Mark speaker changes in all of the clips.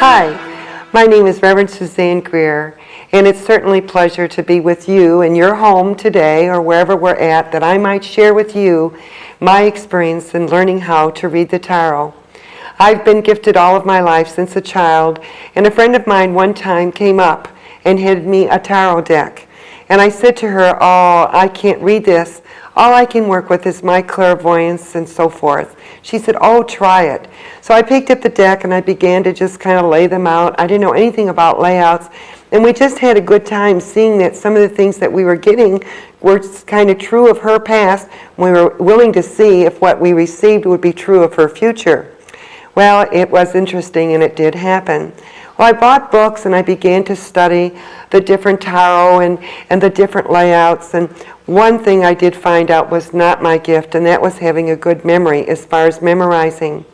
Speaker 1: Hi, my name is Reverend Suzanne Greer, and it's certainly a pleasure to be with you in your home today or wherever we're at, that I might share with you my experience in learning how to read the tarot. I've been gifted all of my life since a child, and a friend of mine one time came up and handed me a tarot deck. And I said to her, "Oh, I can't read this. All I can work with is my clairvoyance and so forth." She said, "Oh, try it." So I picked up the deck and I began to just kind of lay them out. I didn't know anything about layouts. And we just had a good time seeing that some of the things that we were getting were kind of true of her past. We were willing to see if what we received would be true of her future. Well, it was interesting, and it did happen. Well, I bought books and I began to study the different tarot and the different layouts. And one thing I did find out was not my gift, and that was having a good memory as far as memorizing.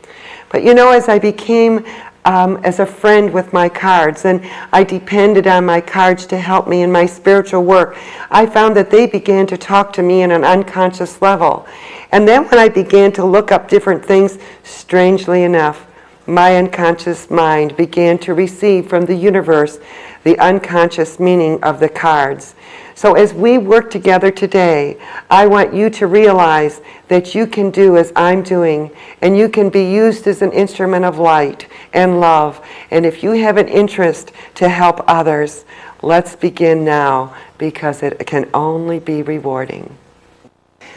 Speaker 1: But you know, as I became as a friend with my cards, and I depended on my cards to help me in my spiritual work, I found that they began to talk to me on an unconscious level. And then when I began to look up different things, strangely enough, my unconscious mind began to receive from the universe the unconscious meaning of the cards. So as we work together today, I want you to realize that you can do as I'm doing, and you can be used as an instrument of light and love. And if you have an interest to help others, let's begin now, because it can only be rewarding.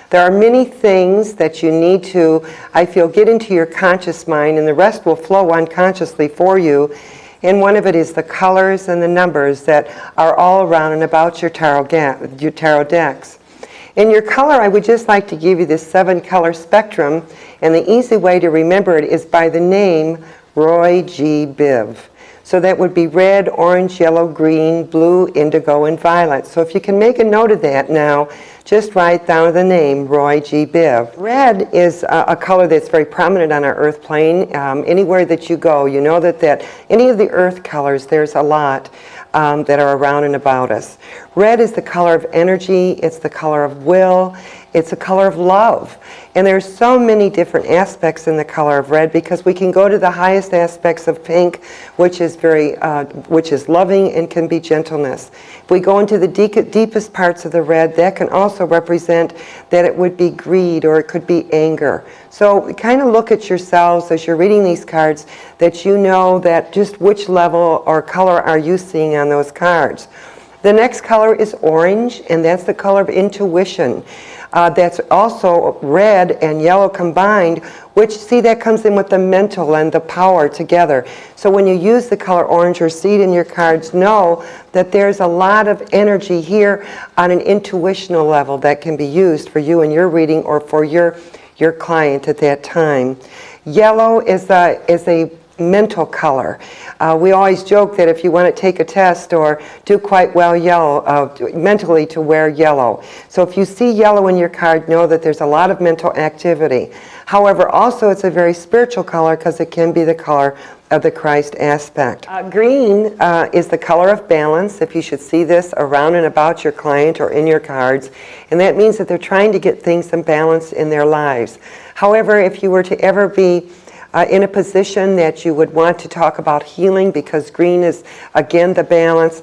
Speaker 1: There are many things that you need to, I feel, get into your conscious mind, and the rest will flow unconsciously for you. And one of it is the colors and the numbers that are all around and about your tarot decks. In your color, I would just like to give you this 7-color spectrum, and the easy way to remember it is by the name Roy G. Biv. So that would be red, orange, yellow, green, blue, indigo, and violet. So if you can make a note of that now, just write down the name, Roy G. Biv. Red is a color that's very prominent on our earth plane. Anywhere that you go, you know that any of the earth colors, there's a lot that are around and about us. Red is the color of energy, it's the color of will, it's a color of love. And there's so many different aspects in the color of red, because we can go to the highest aspects of pink, which is loving and can be gentleness. If we go into the deepest parts of the red, that can also represent that it would be greed, or it could be anger. So kind of look at yourselves as you're reading these cards, that you know that just which level or color are you seeing on those cards. The next color is orange, and that's the color of intuition. That's also red and yellow combined, which, see, that comes in with the mental and the power together. So when you use the color orange or see it in your cards, know that there's a lot of energy here on an intuitional level that can be used for you in your reading or for your client at that time. Yellow is a mental color. We always joke that if you want to take a test or do quite well mentally, to wear yellow. So if you see yellow in your card, know that there's a lot of mental activity. However, also it's a very spiritual color, because it can be the color of the Christ aspect. Green is the color of balance, if you should see this around and about your client or in your cards. And that means that they're trying to get things in balance in their lives. However, if you were to ever be in a position that you would want to talk about healing, because green is, again, the balance,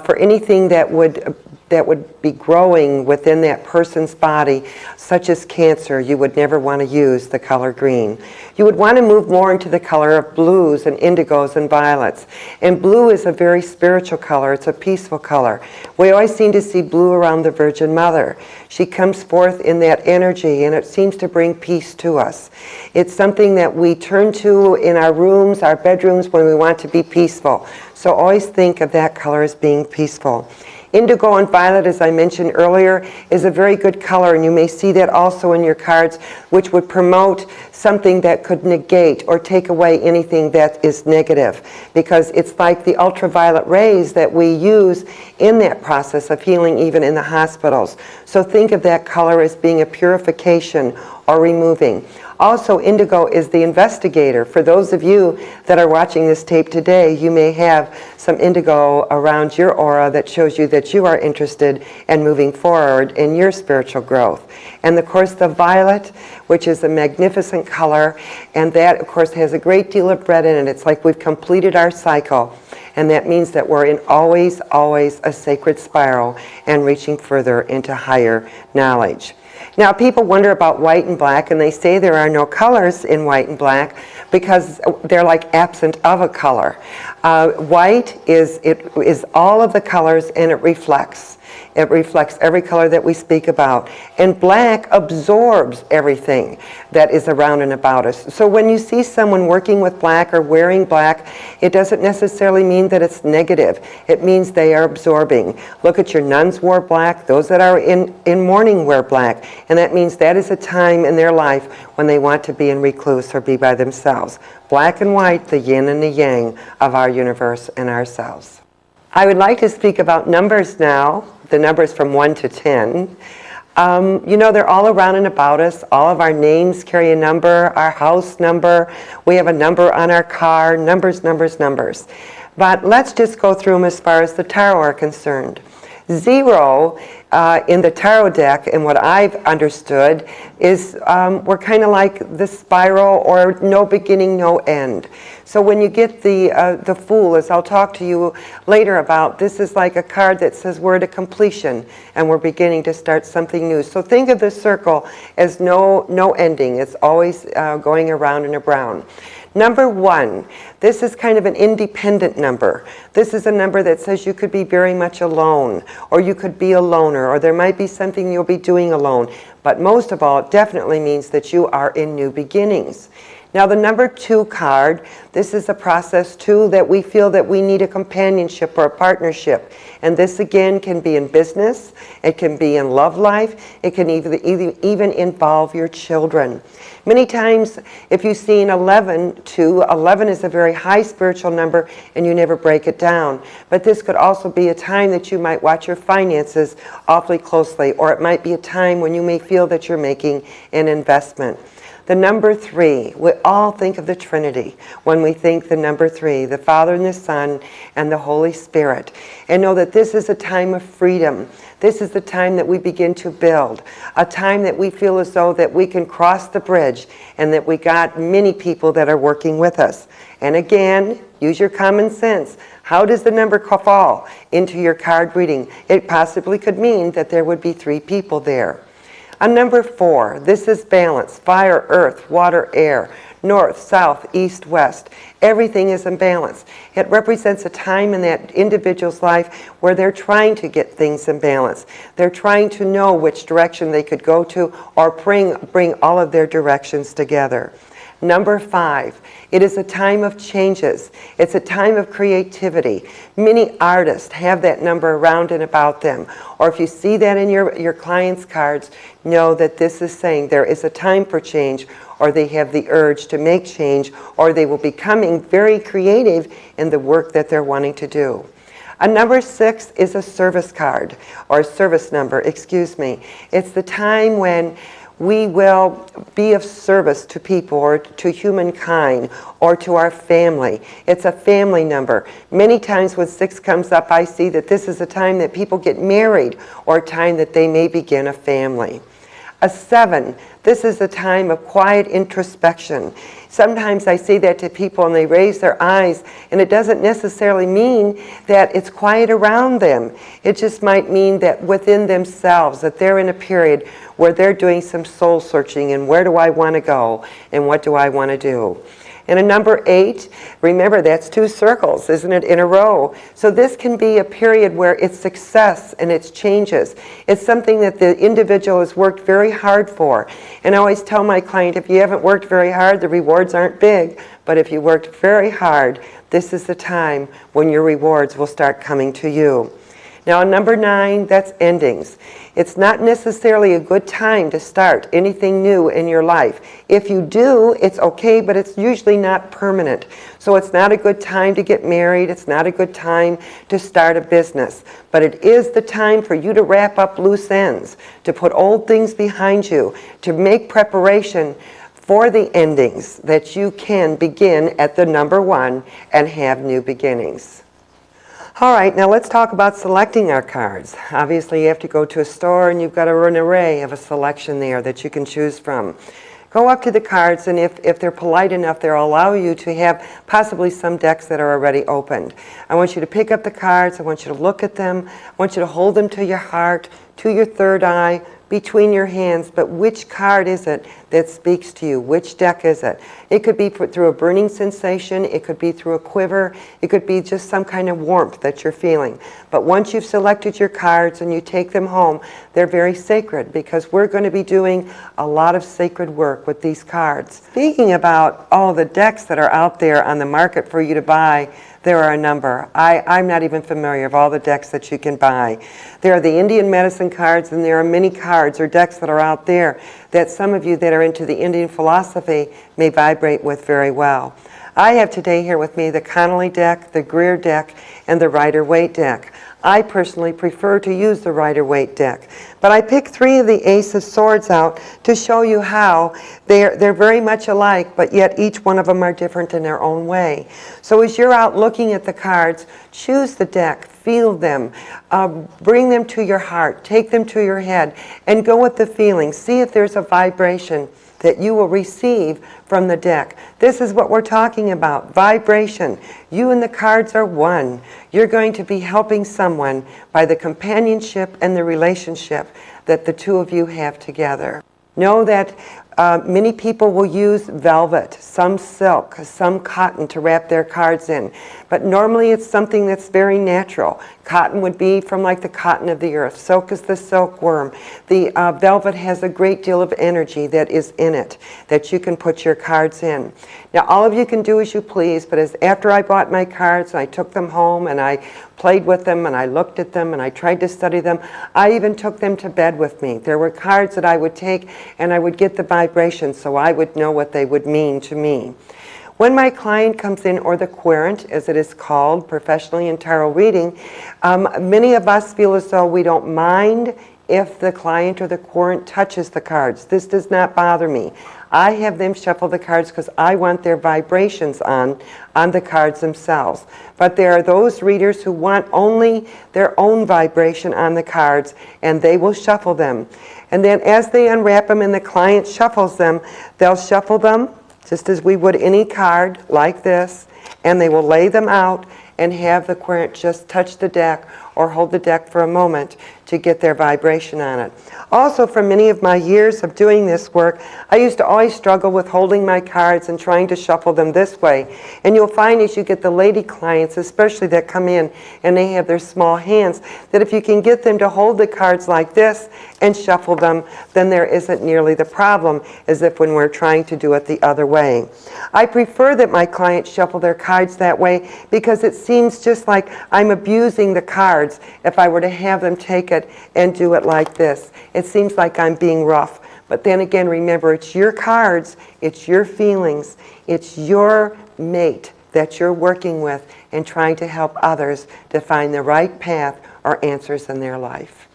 Speaker 1: for anything that would be growing within that person's body, such as cancer, you would never want to use the color green. You would want to move more into the color of blues and indigos and violets. And blue is a very spiritual color. It's a peaceful color. We always seem to see blue around the Virgin Mother. She comes forth in that energy, and it seems to bring peace to us. It's something that we turn to in our rooms, our bedrooms, when we want to be peaceful. So always think of that color as being peaceful. Indigo and violet, as I mentioned earlier, is a very good color, and you may see that also in your cards, which would promote something that could negate or take away anything that is negative, because it's like the ultraviolet rays that we use in that process of healing, even in the hospitals. So think of that color as being a purification or removing. Also, indigo is the investigator. For those of you that are watching this tape today, you may have some indigo around your aura that shows you that you are interested in moving forward in your spiritual growth. And of course, the violet, which is a magnificent color, and that of course has a great deal of red in it. It's like we've completed our cycle. And that means that we're in always a sacred spiral and reaching further into higher knowledge. Now, people wonder about white and black, and they say there are no colors in white and black because they're like absent of a color. White is all of the colors, and it reflects. It reflects every color that we speak about. And black absorbs everything that is around and about us. So when you see someone working with black or wearing black, it doesn't necessarily mean that it's negative. It means they are absorbing. Look at your nuns wore black. Those that are in mourning wear black. And that means that is a time in their life when they want to be in recluse or be by themselves. Black and white, the yin and the yang of our universe and ourselves. I would like to speak about numbers now, the numbers from 1 to 10. You know, they're all around and about us. All of our names carry a number, our house number. We have a number on our car, numbers. But let's just go through them as far as the tarot are concerned. 0 in the tarot deck, and what I've understood, is we're kind of like the spiral or no beginning, no end. So when you get the Fool, as I'll talk to you later about, this is like a card that says we're at a completion and we're beginning to start something new. So think of the circle as no ending. It's always going around and around. Number 1, this is kind of an independent number. This is a number that says you could be very much alone, or you could be a loner, or there might be something you'll be doing alone. But most of all, it definitely means that you are in new beginnings. Now the number 2 card, this is a process too that we feel that we need a companionship or a partnership. And this again can be in business, it can be in love life, it can even involve your children. Many times if you've seen 11 too, 11 is a very high spiritual number and you never break it down. But this could also be a time that you might watch your finances awfully closely, or it might be a time when you may feel that you're making an investment. The number 3, we all think of the Trinity when we think the number 3, the Father and the Son and the Holy Spirit. And know that this is a time of freedom. This is the time that we begin to build, a time that we feel as though that we can cross the bridge and that we got many people that are working with us. And again, use your common sense. How does the number fall into your card reading? It possibly could mean that there would be 3 people there. On number 4, this is balance, fire, earth, water, air, north, south, east, west. Everything is in balance. It represents a time in that individual's life where they're trying to get things in balance. They're trying to know which direction they could go to, or bring all of their directions together. Number 5, it is a time of changes. It's a time of creativity. Many artists have that number around and about them. Or if you see that in your clients' cards, know that this is saying there is a time for change, or they have the urge to make change, or they will be becoming very creative in the work that they're wanting to do. A number 6 is a service card, or a service number, excuse me. It's the time when we will be of service to people, or to humankind, or to our family. It's a family number. Many times when 6 comes up, I see that this is a time that people get married, or a time that they may begin a family. A 7, this is a time of quiet introspection. Sometimes I say that to people and they raise their eyes, and it doesn't necessarily mean that it's quiet around them. It just might mean that within themselves, that they're in a period where they're doing some soul searching, and where do I want to go and what do I want to do. And a number 8, remember that's 2 circles, isn't it, in a row? So this can be a period where it's success and it's changes. It's something that the individual has worked very hard for. And I always tell my client, if you haven't worked very hard, the rewards aren't big. But if you worked very hard, this is the time when your rewards will start coming to you. Now, number 9, that's endings. It's not necessarily a good time to start anything new in your life. If you do, it's okay, but it's usually not permanent. So it's not a good time to get married. It's not a good time to start a business. But it is the time for you to wrap up loose ends, to put old things behind you, to make preparation for the endings, that you can begin at the number 1 and have new beginnings. All right, now let's talk about selecting our cards. Obviously, you have to go to a store and you've got an array of a selection there that you can choose from. Go up to the cards, and if they're polite enough, they'll allow you to have possibly some decks that are already opened. I want you to pick up the cards. I want you to look at them. I want you to hold them to your heart, to your third eye, between your hands. But which card is it that speaks to you? Which deck is it? It could be through a burning sensation. It could be through a quiver. It could be just some kind of warmth that you're feeling. But once you've selected your cards and you take them home, they're very sacred, because we're going to be doing a lot of sacred work with these cards. Speaking about all the decks that are out there on the market for you to buy, there are a number. I'm not even familiar of all the decks that you can buy. There are the Indian medicine cards, and there are many cards or decks that are out there that some of you that are into the Indian philosophy may vibrate with very well. I have today here with me the Connolly deck, the Greer deck, and the Rider-Waite deck. I personally prefer to use the Rider-Waite deck, but I picked 3 of the Ace of Swords out to show you how they're very much alike, but yet each one of them are different in their own way. So as you're out looking at the cards, choose the deck, feel them, bring them to your heart, take them to your head, and go with the feeling. See if there's a vibration that you will receive from the deck. This is what we're talking about, vibration. You and the cards are one. You're going to be helping someone by the companionship and the relationship that the two of you have together. Know that many people will use velvet, some silk, some cotton to wrap their cards in. But normally it's something that's very natural. Cotton would be from like the cotton of the earth. Silk is the silkworm. The velvet has a great deal of energy that is in it that you can put your cards in. Now all of you can do as you please, but after I bought my cards, I took them home and I played with them and I looked at them and I tried to study them. I even took them to bed with me. There were cards that I would take and I would get the vibration so I would know what they would mean to me. When my client comes in, or the querent, as it is called professionally in tarot reading, many of us feel as though we don't mind if the client or the querent touches the cards. This does not bother me. I have them shuffle the cards because I want their vibrations on the cards themselves. But there are those readers who want only their own vibration on the cards, and they will shuffle them. And then as they unwrap them and the client shuffles them, they'll shuffle them just as we would any card like this, and they will lay them out and have the querent just touch the deck or hold the deck for a moment to get their vibration on it. Also, for many of my years of doing this work, I used to always struggle with holding my cards and trying to shuffle them this way. And you'll find as you get the lady clients, especially that come in and they have their small hands, that if you can get them to hold the cards like this and shuffle them, then there isn't nearly the problem as if when we're trying to do it the other way. I prefer that my clients shuffle their cards that way because it seems just like I'm abusing the cards if I were to have them take it and do it like this. It seems like I'm being rough. But then again, remember, it's your cards, it's your feelings, it's your mate that you're working with and trying to help others to find the right path or answers in their life.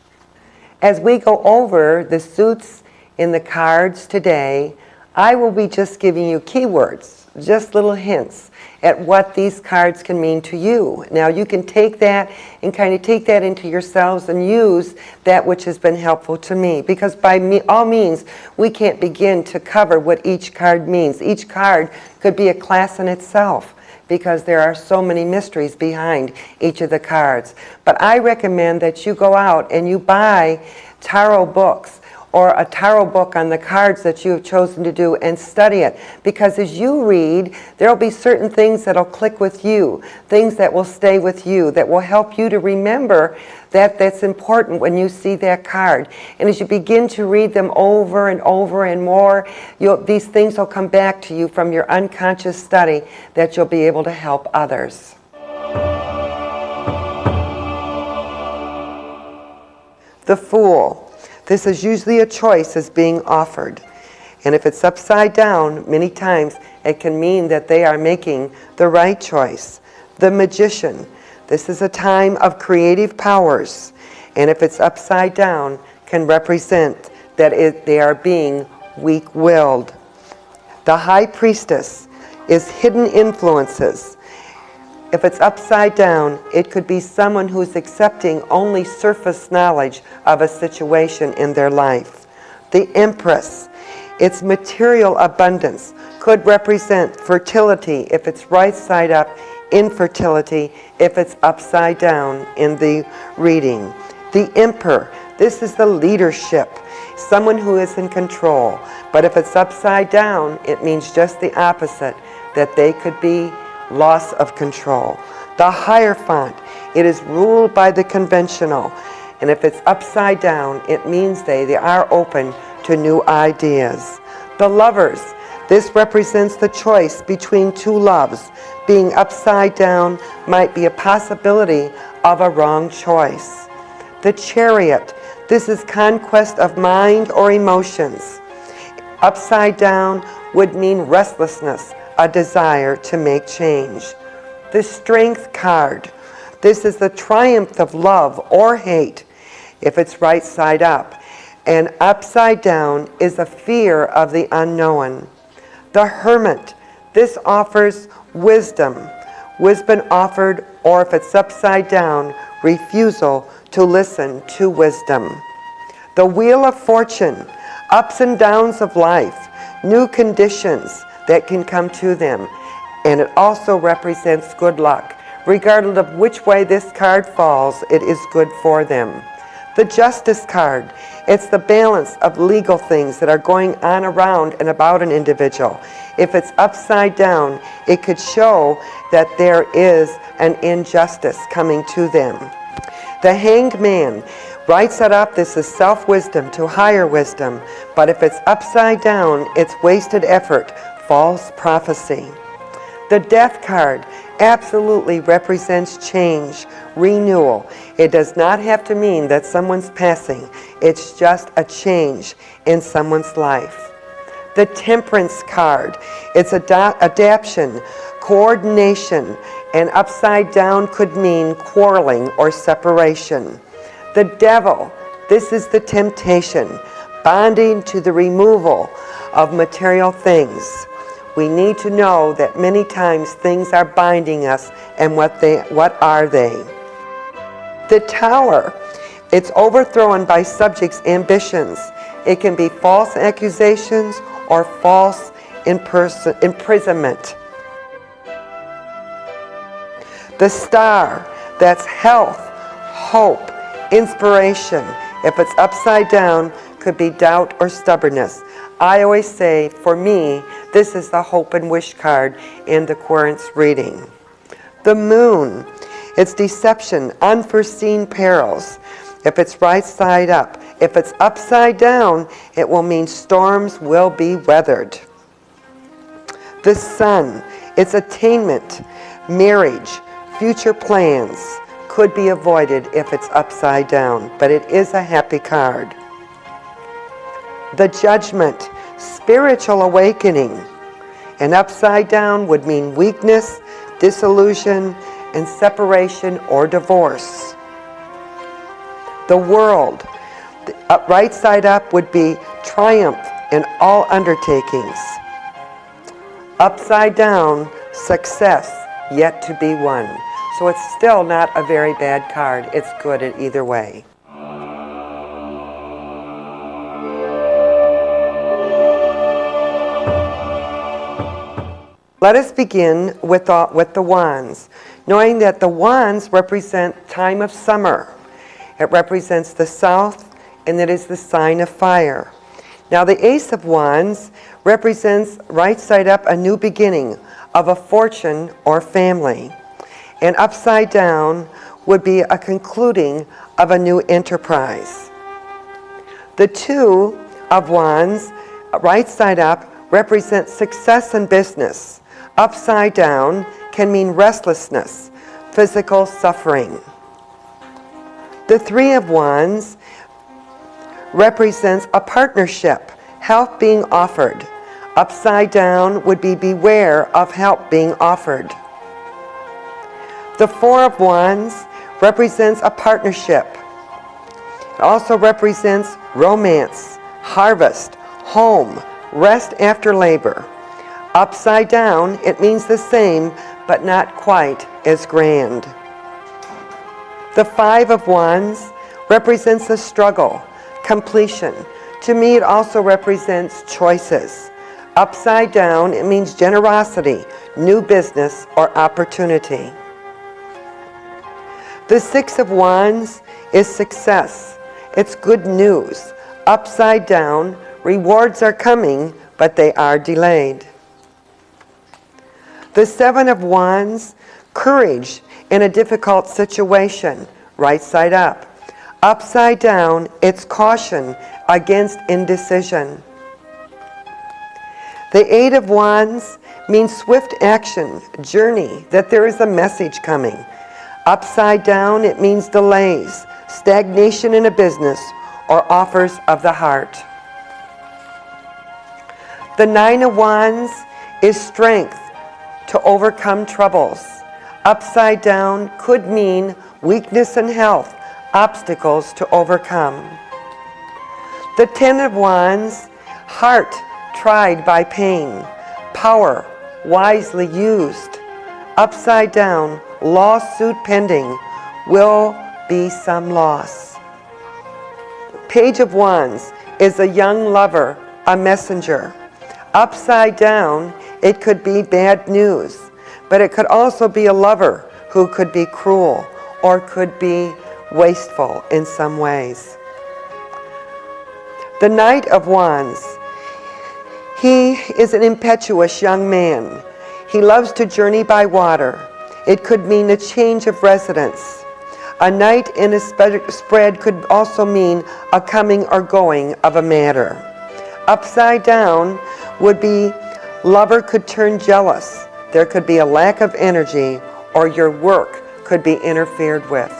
Speaker 1: As we go over the suits in the cards today, I will be just giving you keywords, just little hints at what these cards can mean to you. Now you can take that and kind of take that into yourselves and use that which has been helpful to me, because by all means we can't begin to cover what each card means. Each card could be a class in itself because there are so many mysteries behind each of the cards. But I recommend that you go out and you buy tarot books or a tarot book on the cards that you have chosen to do and study it. Because as you read, there will be certain things that will click with you, things that will stay with you, that will help you to remember that that's important when you see that card. And as you begin to read them over and over and more, these things will come back to you from your unconscious study that you'll be able to help others. The Fool. This is usually a choice as being offered. And if it's upside down, many times it can mean that they are making the right choice. The Magician. This is a time of creative powers. And if it's upside down, can represent that they are being weak-willed. The High Priestess is hidden influences. If it's upside down, it could be someone who's accepting only surface knowledge of a situation in their life. The Empress, its material abundance, could represent fertility if it's right side up, infertility if it's upside down in the reading. The Emperor, this is the leadership, someone who is in control. But if it's upside down, it means just the opposite, that they could be loss of control. The Hierophant, it is ruled by the conventional. And if it's upside down, it means they are open to new ideas. The Lovers, this represents the choice between two loves. Being upside down might be a possibility of a wrong choice. The Chariot, this is conquest of mind or emotions. Upside down would mean restlessness, a desire to make change. The Strength card, this is the triumph of love or hate if it's right side up. And upside down is a fear of the unknown. The Hermit, this offers wisdom. Wisdom offered, or if it's upside down, refusal to listen to wisdom. The Wheel of Fortune, ups and downs of life, new conditions that can come to them. And it also represents good luck. Regardless of which way this card falls, it is good for them. The Justice card, it's the balance of legal things that are going on around and about an individual. If it's upside down, it could show that there is an injustice coming to them. The Hanged Man, right side up, this is self-wisdom to higher wisdom. But if it's upside down, it's wasted effort, false prophecy. The Death card absolutely represents change, renewal. It does not have to mean that someone's passing. It's just a change in someone's life. The Temperance card, it's adaptation, coordination, and upside down could mean quarreling or separation. The Devil, this is the temptation, bonding to the removal of material things. We need to know that many times things are binding us, and what are they? The Tower, it's overthrown by subjects' ambitions. It can be false accusations or false imprisonment. The Star, that's health, hope, inspiration. If it's upside down, could be doubt or stubbornness. I always say, for me, this is the hope and wish card in the Querence reading. The Moon, it's deception, unforeseen perils. If it's right side up. If it's upside down, it will mean storms will be weathered. The Sun, it's attainment, marriage, future plans could be avoided if it's upside down, but it is a happy card. The Judgment, spiritual awakening, and upside down would mean weakness, disillusion, and separation or divorce. The World, right side up would be triumph in all undertakings. Upside down, success yet to be won. So it's still not a very bad card. It's good in either way. Let us begin with the wands, knowing that the wands represent time of summer. It represents the south, and it is the sign of fire. Now the Ace of Wands represents right side up a new beginning of a fortune or family. And upside down would be a concluding of a new enterprise. The Two of Wands, right side up, represents success in business. Upside down can mean restlessness, physical suffering. The Three of Wands represents a partnership, help being offered. Upside down would be beware of help being offered. The Four of Wands represents a partnership. It also represents romance, harvest, home, rest after labor. Upside down, it means the same, but not quite as grand. The Five of Wands represents the struggle, completion. To me, it also represents choices. Upside down, it means generosity, new business, or opportunity. The Six of Wands is success. It's good news. Upside down, rewards are coming, but they are delayed. The Seven of Wands, courage in a difficult situation, right side up. Upside down, it's caution against indecision. The Eight of Wands means swift action, journey, that there is a message coming. Upside down, it means delays, stagnation in a business, or offers of the heart. The Nine of Wands is strength to overcome troubles. Upside down could mean weakness in health, obstacles to overcome. The Ten of Wands, heart tried by pain, power wisely used. Upside down, lawsuit pending, will be some loss. Page of Wands is a young lover, a messenger. Upside down, it could be bad news, but it could also be a lover who could be cruel or could be wasteful in some ways. The Knight of Wands, he is an impetuous young man. He loves to journey by water. It could mean a change of residence. A knight in a spread could also mean a coming or going of a matter. Upside down would be lover could turn jealous. There could be a lack of energy, or your work could be interfered with.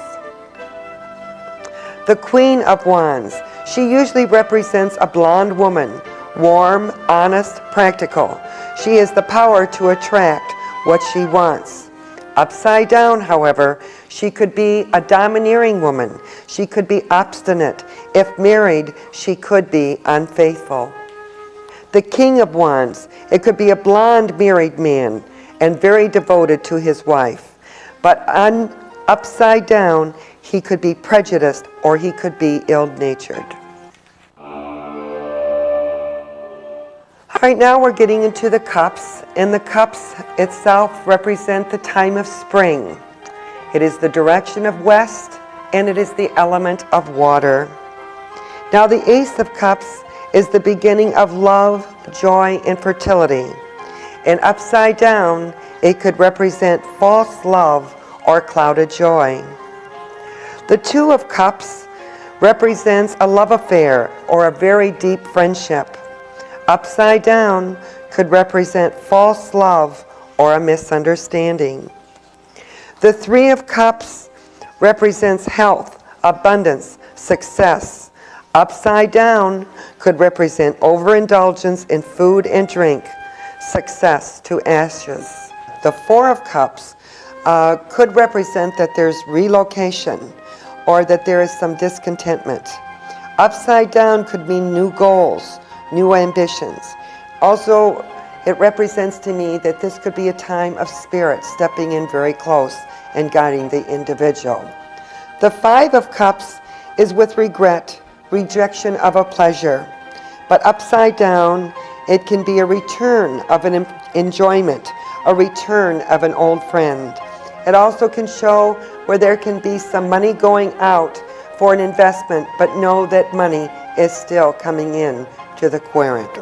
Speaker 1: The Queen of Wands, she usually represents a blonde woman, warm, honest, practical. She has the power to attract what she wants. Upside down, however, she could be a domineering woman. She could be obstinate. If married, she could be unfaithful. The King of Wands, it could be a blonde married man and very devoted to his wife. But upside down, he could be prejudiced or he could be ill-natured. All right, now we're getting into the cups, and the cups itself represent the time of spring. It is the direction of west, and it is the element of water. Now the Ace of Cups is the beginning of love, joy, and fertility. And upside down, it could represent false love or clouded joy. The Two of Cups represents a love affair or a very deep friendship. Upside down could represent false love or a misunderstanding. The Three of Cups represents health, abundance, success. Upside down could represent overindulgence in food and drink, success to ashes. The Four of Cups could represent that there's relocation or that there is some discontentment. Upside down could mean new goals, new ambitions. Also, it represents to me that this could be a time of spirit stepping in very close and guiding the individual. The Five of Cups is with regret, rejection of a pleasure. But upside down, it can be a return of an enjoyment, a return of an old friend. It also can show where there can be some money going out for an investment, but know that money is still coming in to the querent.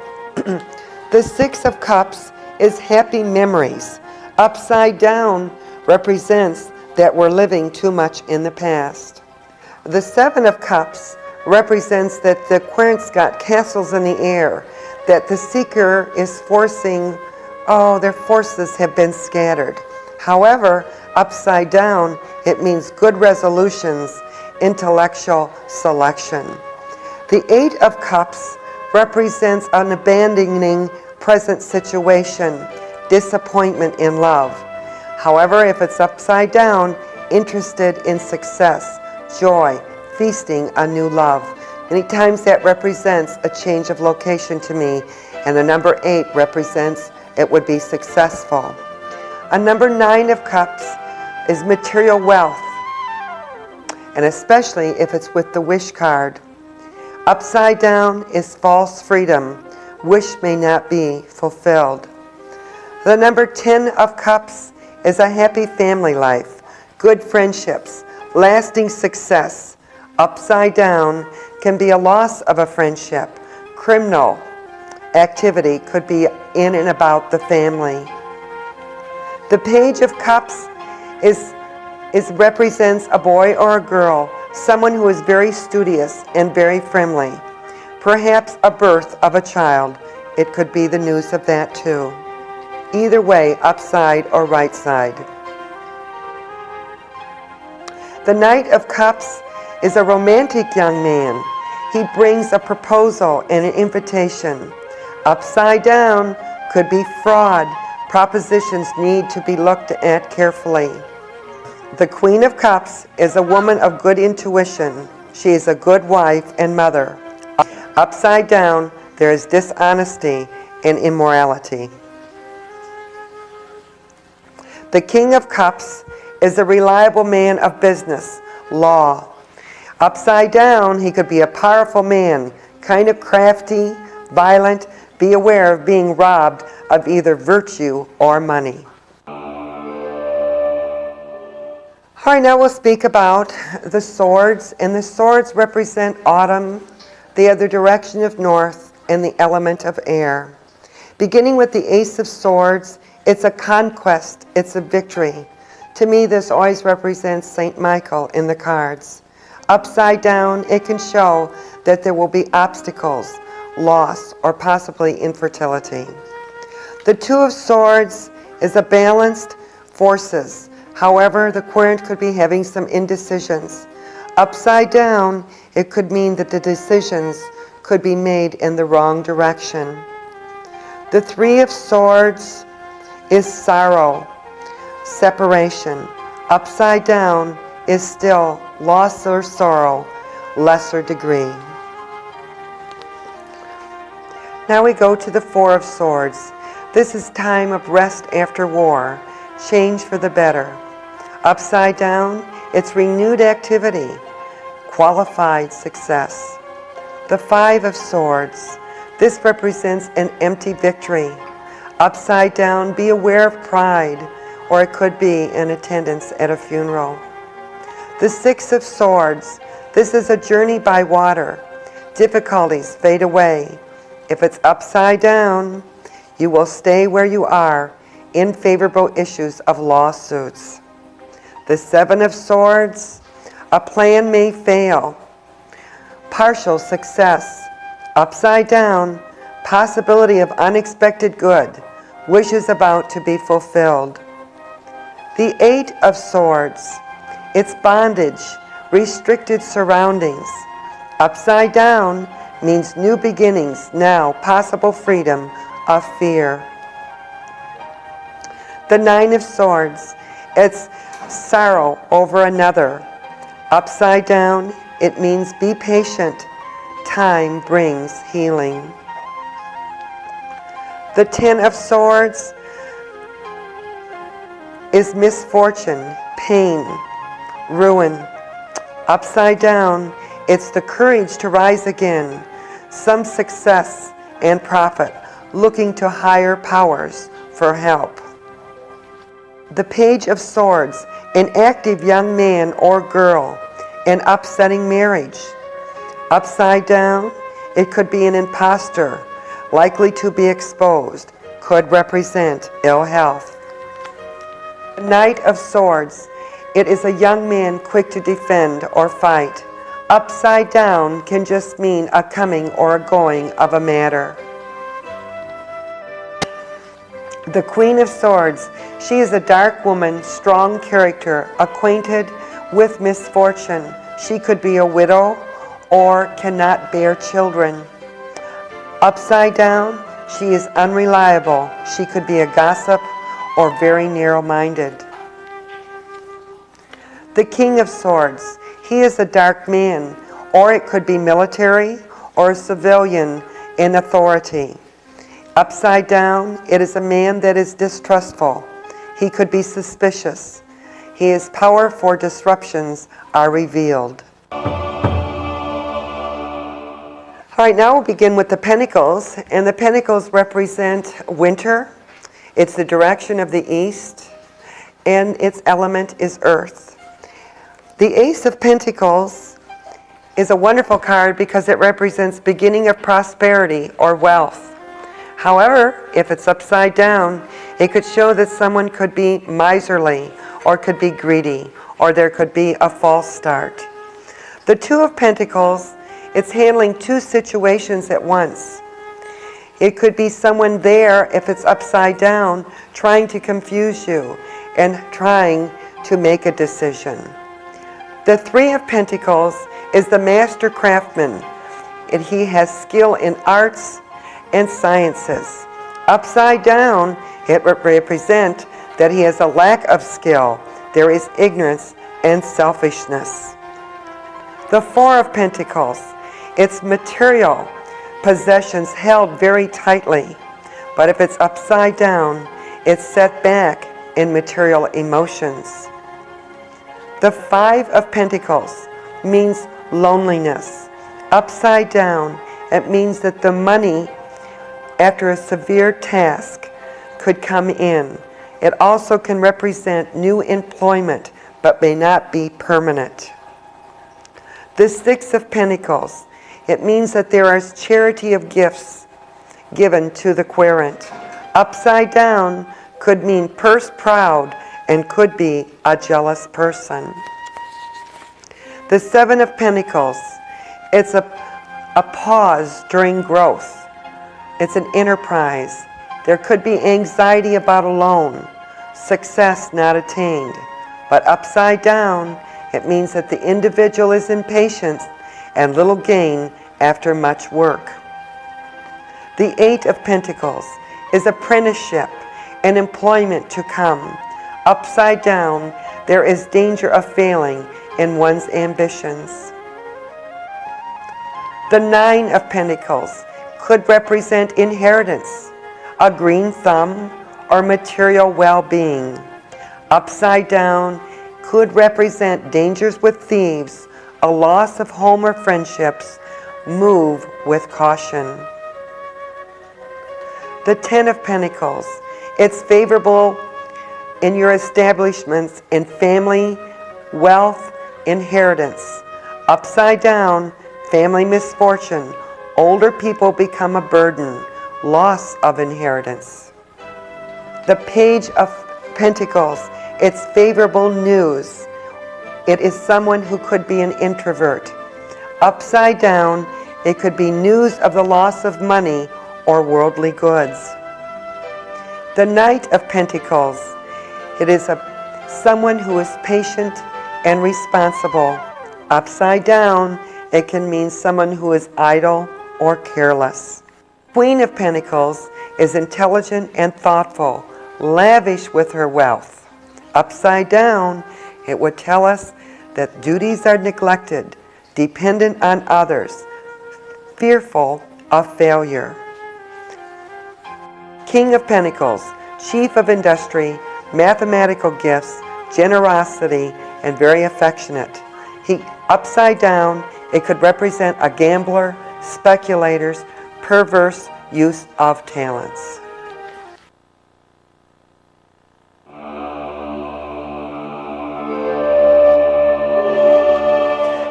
Speaker 1: The Six of Cups is happy memories. Upside down represents that we're living too much in the past. The Seven of Cups represents that the querent's got castles in the air, that the seeker is forcing, their forces have been scattered. However, upside down, it means good resolutions, intellectual selection. The Eight of Cups represents an abandoning present situation, disappointment in love. However, if it's upside down, interested in success, joy, feasting on new love. Many times that represents a change of location to me, and the number 8 represents it would be successful. A number 9 of Cups is material wealth, and especially if it's with the wish card. Upside down is false freedom. Wish may not be fulfilled. The number 10 of Cups is a happy family life, good friendships, lasting success. Upside down can be a loss of a friendship. Criminal activity could be in and about the family. The Page of Cups represents a boy or a girl, someone who is very studious and very friendly. Perhaps a birth of a child. It could be the news of that too. Either way, upside or right side. The Knight of Cups is a romantic young man. He brings a proposal and an invitation. Upside down could be fraud. Propositions need to be looked at carefully. The Queen of Cups is a woman of good intuition. She is a good wife and mother. Upside down, there is dishonesty and immorality. The King of Cups is a reliable man of business, law. Upside down, he could be a powerful man, kind of crafty, violent. Be aware of being robbed of either virtue or money. All right, now we'll speak about the swords, and the swords represent autumn, the other direction of north, and the element of air. Beginning with the Ace of Swords, it's a conquest, it's a victory. To me, this always represents Saint Michael in the cards. Upside down, it can show that there will be obstacles, loss, or possibly infertility. The Two of Swords is a balanced forces. However, the querent could be having some indecisions. Upside down, it could mean that the decisions could be made in the wrong direction. The Three of Swords is sorrow, separation. Upside down is still loss or sorrow, lesser degree. Now we go to the Four of Swords. This is time of rest after war, change for the better. Upside down, it's renewed activity, qualified success. The Five of Swords, this represents an empty victory. Upside down, be aware of pride, or it could be an attendance at a funeral. The Six of Swords, this is a journey by water. Difficulties fade away. If it's upside down, you will stay where you are in favorable issues of lawsuits. The Seven of Swords, a plan may fail. Partial success. Upside down, possibility of unexpected good. Wishes about to be fulfilled. The Eight of Swords, it's bondage, restricted surroundings. Upside down means new beginnings, now possible freedom of fear. The Nine of Swords, it's sorrow over another. Upside down, it means be patient. Time brings healing. The Ten of Swords is misfortune, pain, ruin. Upside down, it's the courage to rise again, some success and profit, looking to higher powers for help. The Page of Swords, an active young man or girl, an upsetting marriage. Upside down, it could be an imposter, likely to be exposed, could represent ill health. The Knight of Swords, it is a young man quick to defend or fight. Upside down can just mean a coming or a going of a matter. The Queen of Swords, she is a dark woman, strong character, acquainted with misfortune. She could be a widow or cannot bear children. Upside down, she is unreliable. She could be a gossip or very narrow-minded. The King of Swords, he is a dark man, or it could be military or a civilian in authority. Upside down, it is a man that is distrustful. He could be suspicious. His power for disruptions are revealed. All right, now we'll begin with the Pentacles, and the Pentacles represent winter. It's the direction of the east, and its element is earth. The Ace of Pentacles is a wonderful card because it represents beginning of prosperity or wealth. However, if it's upside down, it could show that someone could be miserly or could be greedy, or there could be a false start. The Two of Pentacles, it's handling two situations at once. It could be someone there, if it's upside down, trying to confuse you and trying to make a decision. The Three of Pentacles is the master craftsman, and he has skill in arts and sciences. Upside down, it would represent that he has a lack of skill. There is ignorance and selfishness. The Four of Pentacles, it's material possessions held very tightly, but if it's upside down, it's set back in material emotions. The Five of Pentacles means loneliness. Upside down, it means that the money after a severe task could come in. It also can represent new employment, but may not be permanent. The Six of Pentacles, it means that there is charity of gifts given to the querent. Upside down could mean purse proud and could be a jealous person. The Seven of Pentacles, it's a pause during growth. It's an enterprise. There could be anxiety about a loan, success not attained. But upside down, it means that the individual is impatient and little gain after much work. The Eight of Pentacles is apprenticeship and employment to come. Upside down, there is danger of failing in one's ambitions. The Nine of Pentacles could represent inheritance, a green thumb, or material well-being. Upside down could represent dangers with thieves, a loss of home or friendships. Move with caution. The Ten of Pentacles, it's favorable in your establishments in family, wealth, inheritance. Upside down, family misfortune. Older people become a burden, loss of inheritance. The Page of Pentacles, it's favorable news. It is someone who could be an introvert. Upside down, it could be news of the loss of money or worldly goods. The Knight of Pentacles, it is someone who is patient and responsible. Upside down, it can mean someone who is idle or careless. Queen of Pentacles is intelligent and thoughtful, lavish with her wealth. Upside down, it would tell us that duties are neglected, dependent on others, fearful of failure. King of Pentacles, chief of industry, mathematical gifts, generosity, and very affectionate. Upside down, it could represent a gambler, speculators, perverse use of talents.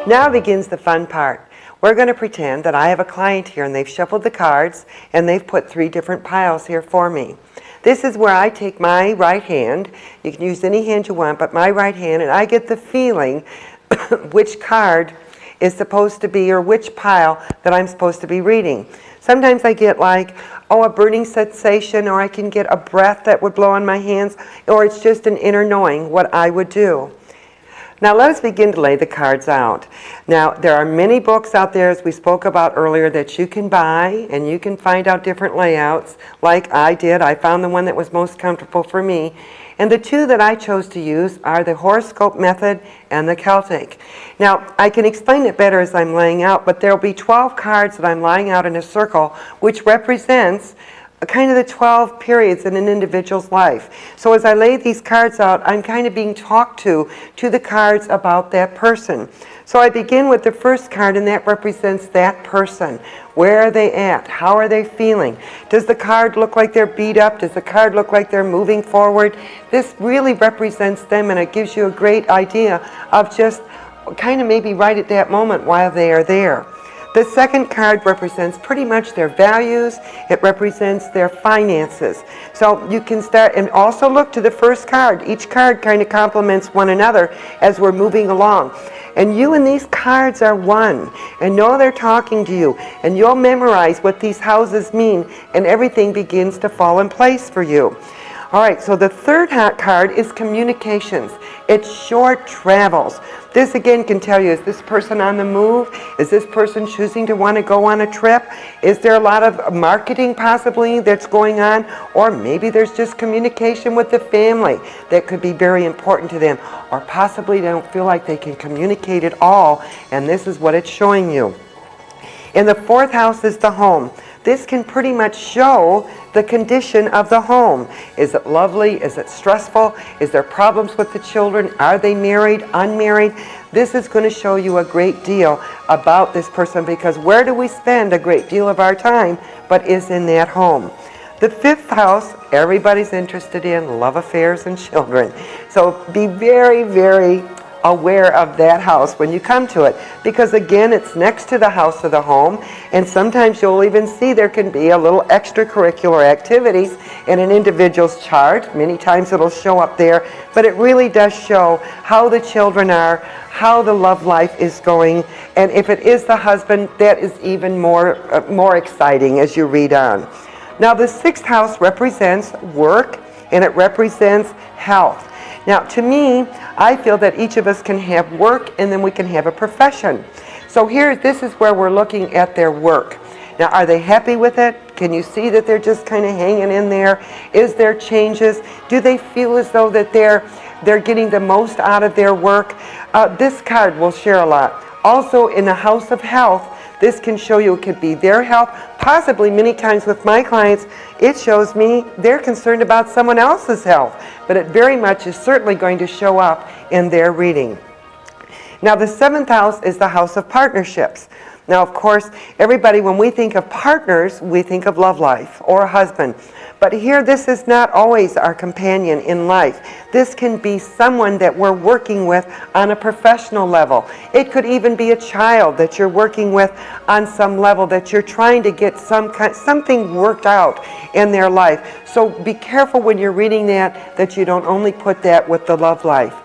Speaker 1: Now begins the fun part. We're going to pretend that I have a client here and they've shuffled the cards and they've put 3 different piles here for me. This is where I take my right hand, you can use any hand you want, but my right hand, and I get the feeling which card is supposed to be, or which pile that I'm supposed to be reading. Sometimes I get like, a burning sensation, or I can get a breath that would blow on my hands, or it's just an inner knowing what I would do. Now let us begin to lay the cards out. Now there are many books out there, as we spoke about earlier, that you can buy and you can find out different layouts like I did. I found the one that was most comfortable for me. And the 2 that I chose to use are the horoscope method and the Celtic. Now I can explain it better as I'm laying out, but there will be 12 cards that I'm laying out in a circle, which represents kind of the 12 periods in an individual's life. So as I lay these cards out, I'm kind of being talked to the cards about that person. So I begin with the first card, and that represents that person. Where are they at? How are they feeling? Does the card look like they're beat up? Does the card look like they're moving forward? This really represents them, and it gives you a great idea of just kind of maybe right at that moment while they are there. The second card represents pretty much their values. It represents their finances. So you can start and also look to the first card. Each card kind of complements one another as we're moving along. And you and these cards are one. And know they're talking to you. And you'll memorize what these houses mean. And everything begins to fall in place for you. All right, so the third card is communications. It's short travels. This again can tell you, is this person on the move? Is this person choosing to want to go on a trip? Is there a lot of marketing possibly that's going on? Or maybe there's just communication with the family that could be very important to them. Or possibly they don't feel like they can communicate at all, and this is what it's showing you. In the fourth house is the home. This can pretty much show the condition of the home. Is it lovely? Is it stressful? Is there problems with the children? Are they married, unmarried? This is going to show you a great deal about this person, because where do we spend a great deal of our time but is in that home. The fifth house, everybody's interested in love affairs and children. So be very, very aware of that house when you come to it, because again, it's next to the house of the home, and sometimes you'll even see there can be a little extracurricular activities in an individual's chart. Many times it'll show up there, but it really does show how the children are, how the love life is going, and if it is the husband, that is even more exciting as you read on. Now the sixth house represents work, and it represents health. Now, to me, I feel that each of us can have work, and then we can have a profession. So here, this is where we're looking at their work. Now, are they happy with it? Can you see that they're just kind of hanging in there? Is there changes? Do they feel as though that they're getting the most out of their work? This card will share a lot. Also, in the house of health, this can show you, it could be their health. Possibly many times with my clients, it shows me they're concerned about someone else's health. But it very much is certainly going to show up in their reading. Now the seventh house is the house of partnerships. Now of course, everybody, when we think of partners, we think of love life or a husband. But here, this is not always our companion in life. This can be someone that we're working with on a professional level. It could even be a child that you're working with on some level, that you're trying to get something worked out in their life. So be careful when you're reading that you don't only put that with the love life.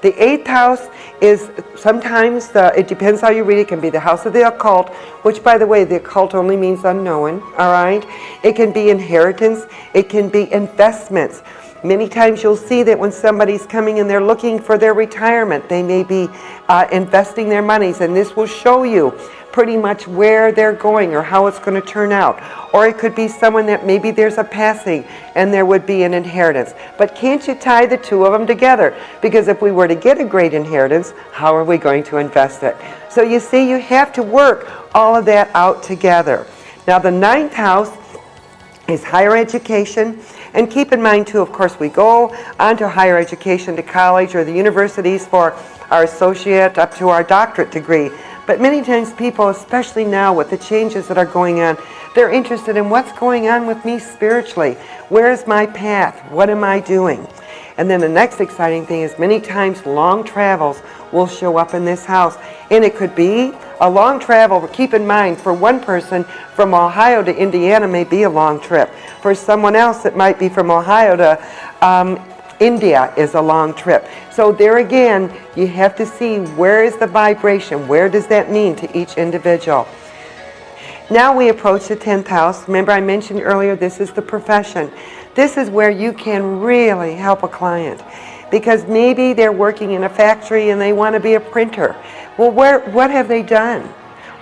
Speaker 1: The eighth house is sometimes, it depends how you read it, can be the house of the occult, which, by the way, the occult only means unknown, all right? It can be inheritance. It can be investments. Many times you'll see that when somebody's coming and they're looking for their retirement, they may be investing their monies, and this will show you pretty much where they're going or how it's going to turn out. Or it could be someone that maybe there's a passing and there would be an inheritance. But can't you tie the two of them together? Because if we were to get a great inheritance, how are we going to invest it? So you see, you have to work all of that out together. Now the ninth house is higher education. And keep in mind too, of course, we go on to higher education, to college or the universities for our associate up to our doctorate degree. But many times people, especially now with the changes that are going on, they're interested in what's going on with me spiritually. Where's my path? What am I doing? And then the next exciting thing is many times long travels will show up in this house. And it could be a long travel. Keep in mind, for one person, from Ohio to Indiana may be a long trip. For someone else, it might be from Ohio to India is a long trip. So there again, you have to see where is the vibration, where does that mean to each individual. Now we approach the 10th house. Remember I mentioned earlier, this is the profession. This is where you can really help a client, because maybe they're working in a factory and they want to be a printer. Well, what have they done?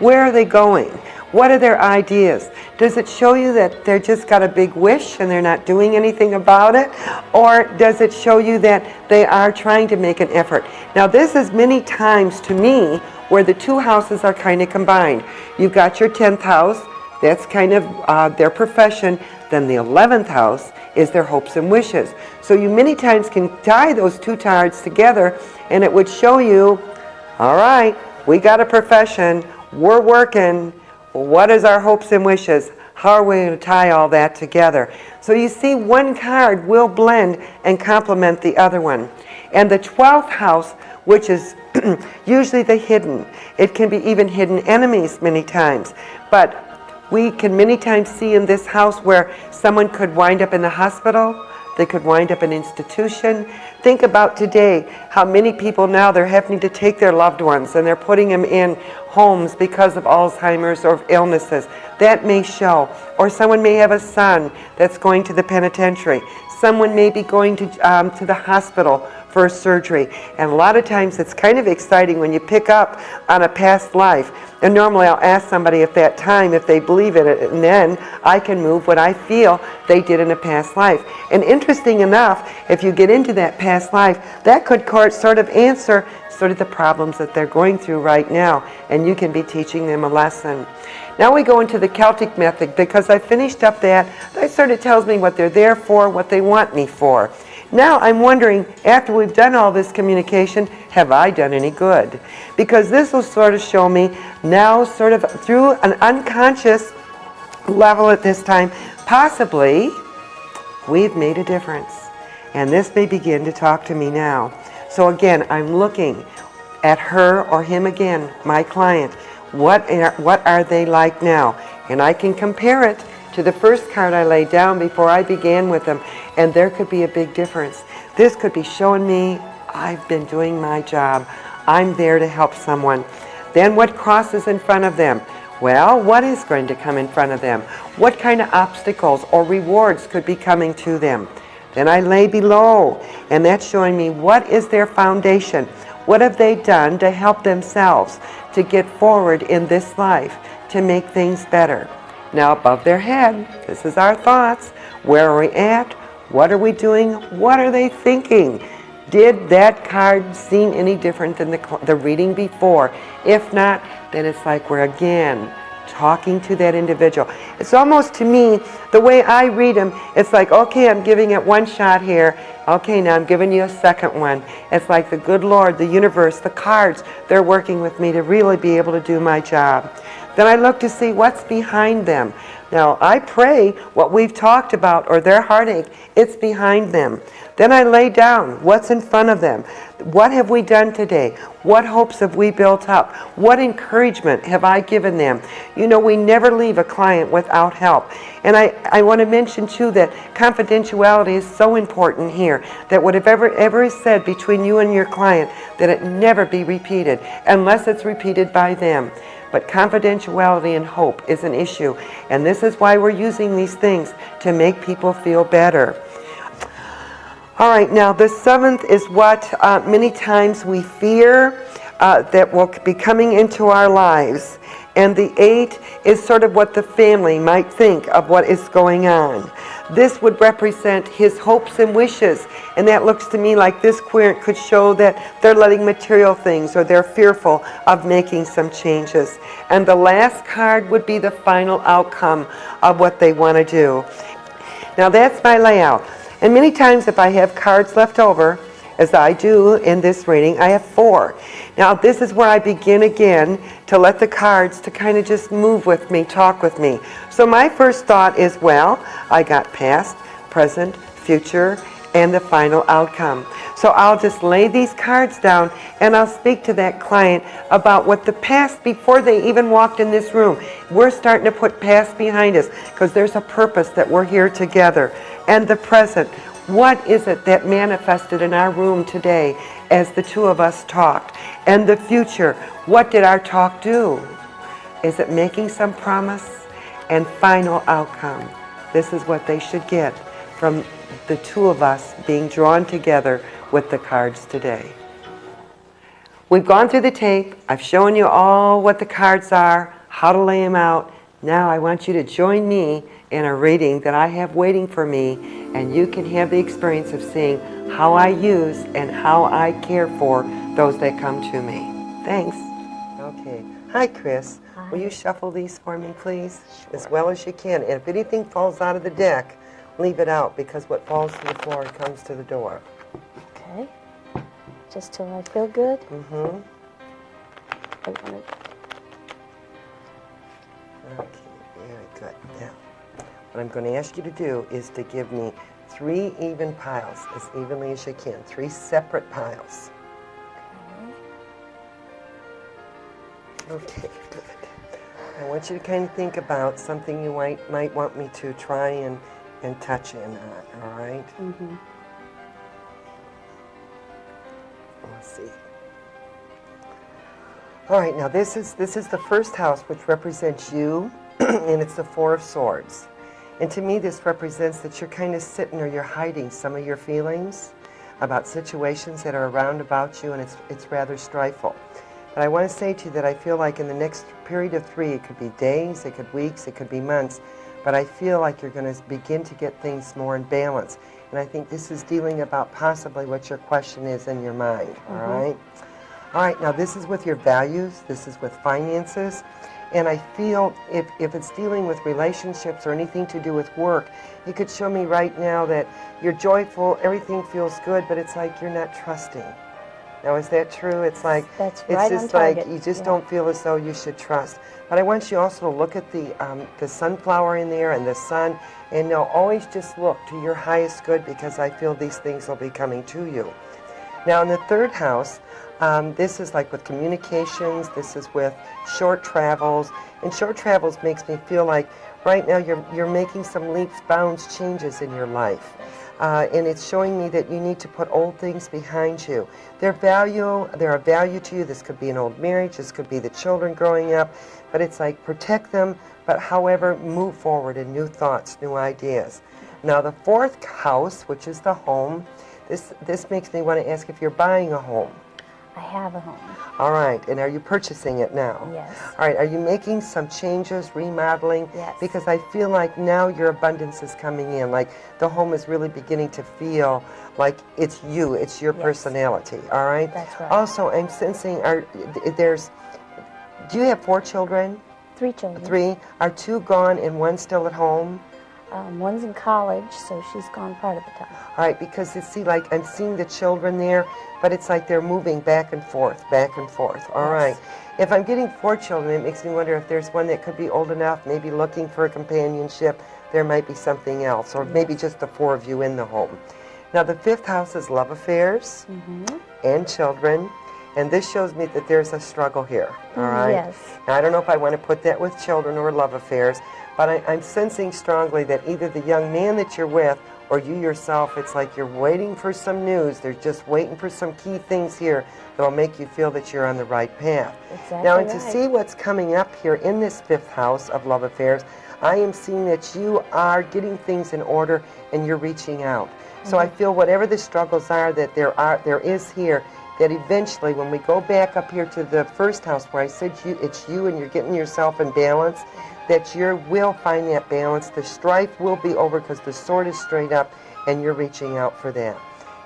Speaker 1: Where are they going? What are their ideas? Does it show you that they're just got a big wish and they're not doing anything about it? Or does it show you that they are trying to make an effort? Now this is many times to me where the two houses are kind of combined. You've got your 10th house, That's kind of their profession. Then the 11th house is their hopes and wishes. So you many times can tie those two cards together, and it would show you, all right, we got a profession, we're working, what is our hopes and wishes? How are we going to tie all that together? So you see, one card will blend and complement the other one. And the 12th house, which is usually the hidden, it can be even hidden enemies many times. But we can many times see in this house where someone could wind up in the hospital, they could wind up in an institution. Think about today, how many people now, they're having to take their loved ones and they're putting them in homes because of Alzheimer's or illnesses. That may show. Or someone may have a son that's going to the penitentiary. Someone may be going to the hospital for a surgery. And a lot of times it's kind of exciting when you pick up on a past life. And normally I'll ask somebody at that time if they believe in it, and then I can move what I feel they did in a past life. And interesting enough, if you get into that past life, that could sort of answer sort of the problems that they're going through right now, and you can be teaching them a lesson. Now we go into the Celtic method, because I finished up that sort of tells me what they're there for, what they want me for. Now I'm wondering, after we've done all this communication, have I done any good? Because this will sort of show me now, sort of through an unconscious level at this time, possibly we've made a difference. And this may begin to talk to me now. So again, I'm looking at her or him again, my client. What are they like now? And I can compare it to the first card I laid down before I began with them, and there could be a big difference. This could be showing me I've been doing my job. I'm there to help someone. Then what crosses in front of them? Well, what is going to come in front of them? What kind of obstacles or rewards could be coming to them? Then I lay below, and that's showing me what is their foundation. What have they done to help themselves to get forward in this life, to make things better? Now above their head, this is our thoughts. Where are we at? What are we doing? What are they thinking? Did that card seem any different than the reading before? If not, then it's like we're again talking to that individual. It's almost, to me, the way I read them, it's like, okay, I'm giving it one shot here. Okay, now I'm giving you a second one. It's like the good Lord, the universe, the cards, they're working with me to really be able to do my job. Then I look to see what's behind them. Now, I pray what we've talked about, or their heartache, it's behind them. Then I lay down what's in front of them. What have we done today? What hopes have we built up? What encouragement have I given them? You know, we never leave a client without help. And I want to mention, too, that confidentiality is so important here, that whatever ever is said between you and your client, that it never be repeated, unless it's repeated by them. But confidentiality and hope is an issue. And this is why we're using these things, to make people feel better. All right, now the 7th is what many times we fear that will be coming into our lives. And the 8 is sort of what the family might think of what is going on. This would represent his hopes and wishes. And that looks to me like this querent could show that they're letting material things, or they're fearful of making some changes. And the last card would be the final outcome of what they want to do. Now that's my layout. And many times if I have cards left over, as I do in this reading, I have 4. Now this is where I begin again to let the cards to kind of just move with me, talk with me. So my first thought is, well, I got past, present, future, and the final outcome. So I'll just lay these cards down and I'll speak to that client about what the past, before they even walked in this room. We're starting to put past behind us because there's a purpose that we're here together. And the present, what is it that manifested in our room today as the two of us talked? And the future, what did our talk do? Is it making some promise? And final outcome, this is what they should get from the two of us being drawn together with the cards today. We've gone through the tape. I've shown you all what the cards are, how to lay them out. Now I want you to join me in a reading that I have waiting for me, and you can have the experience of seeing how I use and how I care for those that come to me. Thanks. Okay. Hi, Chris.
Speaker 2: Hi.
Speaker 1: Will you shuffle these for me, please?
Speaker 2: Sure.
Speaker 1: As well as you can. And if anything falls out of the deck, leave it out, because what falls to the floor comes to the door.
Speaker 2: Okay. Just till I feel good.
Speaker 1: Mm-hmm.
Speaker 2: I want to...
Speaker 1: Okay, very good. Now, what I'm going to ask you to do is to give me 3 even piles, as evenly as you can. 3 separate piles. Okay, good. I want you to kind of think about something you might want me to try and touch in on, all right?
Speaker 2: Mm-hmm.
Speaker 1: Let's see. All right, now this is the first house, which represents you, and it's the 4 of Swords. And to me, this represents that you're kind of sitting, or you're hiding some of your feelings about situations that are around about you, and it's rather strifeful. But I want to say to you that I feel like in the next period of 3, it could be days, it could be weeks, it could be months, but I feel like you're going to begin to get things more in balance. And I think this is dealing about possibly what your question is in your mind, all right? All right, now this is with your values, this is with finances, and I feel if it's dealing with relationships or anything to do with work, it could show me right now that you're joyful, everything feels good, but it's like you're not trusting. Now, is that true? It's like,
Speaker 2: That's
Speaker 1: it's
Speaker 2: right
Speaker 1: just
Speaker 2: on target.
Speaker 1: like you just
Speaker 2: Yeah.
Speaker 1: don't feel as though you should trust. But I want you also to look at the sunflower in there and the sun, and no, always just look to your highest good, because I feel these things will be coming to you. Now, in the 3rd house, this is like with communications, this is with short travels, and short travels makes me feel like right now you're making some leaps, bounds, changes in your life. And it's showing me that you need to put old things behind you. They're of value to you. This could be an old marriage, this could be the children growing up, but it's like protect them, but however, move forward in new thoughts, new ideas. Now the 4th house, which is the home, this makes me want to ask if you're buying a home.
Speaker 2: I have a home.
Speaker 1: All right, and are you purchasing it now?
Speaker 2: Yes.
Speaker 1: All right, are you making some changes, remodeling?
Speaker 2: Yes.
Speaker 1: Because I feel like now your abundance is coming in, like the home is really beginning to feel like it's you, it's your
Speaker 2: Yes.
Speaker 1: personality, all right?
Speaker 2: That's right.
Speaker 1: Also, I'm sensing, do you have 4 children?
Speaker 2: 3 children.
Speaker 1: 3? Are 2 gone and 1 still at home?
Speaker 2: One's in college, so she's gone part of the time.
Speaker 1: All right, because you see, like, I'm seeing the children there, but it's like they're moving back and forth, all right.
Speaker 2: Yes.
Speaker 1: If I'm getting 4 children, it makes me wonder if there's one that could be old enough, maybe looking for a companionship, there might be something else, or maybe just the 4 of you in the home. Now, the 5th house is love affairs and children, and this shows me that there's a struggle here, all right?
Speaker 2: Yes.
Speaker 1: Now, I don't know if I want to put that with children or love affairs, but I'm sensing strongly that either the young man that you're with or you yourself, it's like you're waiting for some news. They're just waiting for some key things here that will make you feel that you're on the right path.
Speaker 2: Exactly
Speaker 1: Now, and to
Speaker 2: right.
Speaker 1: see what's coming up here in this 5th house of love affairs, I am seeing that you are getting things in order and you're reaching out. So I feel whatever the struggles are that there is here, that eventually when we go back up here to the 1st house where I said it's you and you're getting yourself in balance, that you will find that balance. The strife will be over because the sword is straight up and you're reaching out for that.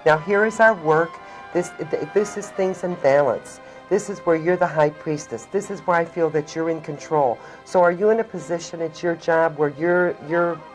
Speaker 1: Now here is our work. This is things in balance. This is where you're the high priestess. This is where I feel that you're in control. So are you in a position at your job where you're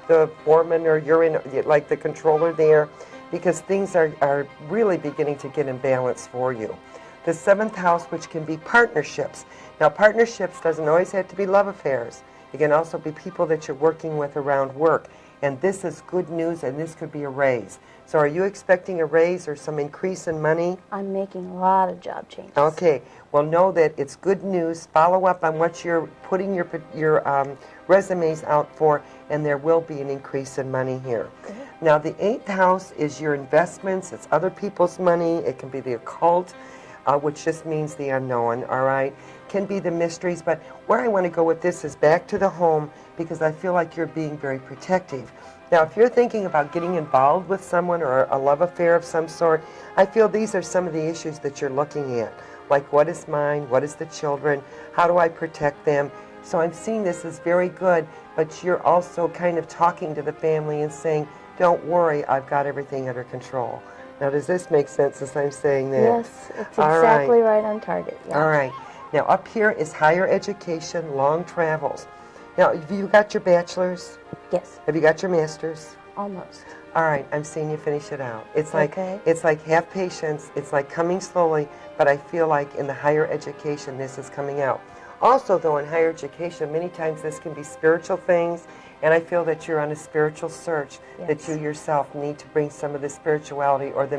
Speaker 1: the foreman, or you're in like the controller there? Because things are really beginning to get in balance for you. The 7th house, which can be partnerships. Now partnerships doesn't always have to be love affairs. It can also be people that you're working with around work. And this is good news, and this could be a raise. So are you expecting a raise or some increase in money?
Speaker 2: I'm making a lot of job changes.
Speaker 1: Okay. Well, know that it's good news. Follow up on what you're putting your resumes out for, and there will be an increase in money here.
Speaker 2: Good.
Speaker 1: Now, the 8th house is your investments. It's other people's money. It can be the occult, which just means the unknown, all right? Can be the mysteries, but where I want to go with this is back to the home, because I feel like you're being very protective. Now, if you're thinking about getting involved with someone or a love affair of some sort, I feel these are some of the issues that you're looking at. Like, what is mine? What is the children? How do I protect them? So I'm seeing this as very good, but you're also kind of talking to the family and saying, don't worry, I've got everything under control. Now, does this make sense as I'm saying that?
Speaker 2: Yes, it's exactly right on target. Yeah.
Speaker 1: All right. Now up here is higher education, long travels. Now, have you got your bachelor's?
Speaker 2: Yes,
Speaker 1: Have you got your master's?
Speaker 2: almost.
Speaker 1: All right, I'm seeing you finish it out. It's like
Speaker 2: Okay.
Speaker 1: it's like have patience. It's like coming slowly, but I feel like in the higher education this is coming out. Also, though, in higher education, many times this can be spiritual things, and I feel that you're on a spiritual search, that
Speaker 2: Yes.
Speaker 1: you yourself need to bring some of the spirituality or the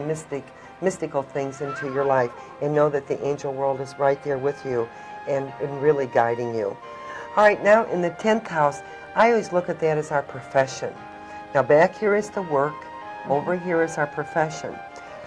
Speaker 1: mystical things into your life, and know that the angel world is right there with you and really guiding you. All right, now in the 10th house, I always look at that as our profession. Now back here is the work, over here is our profession.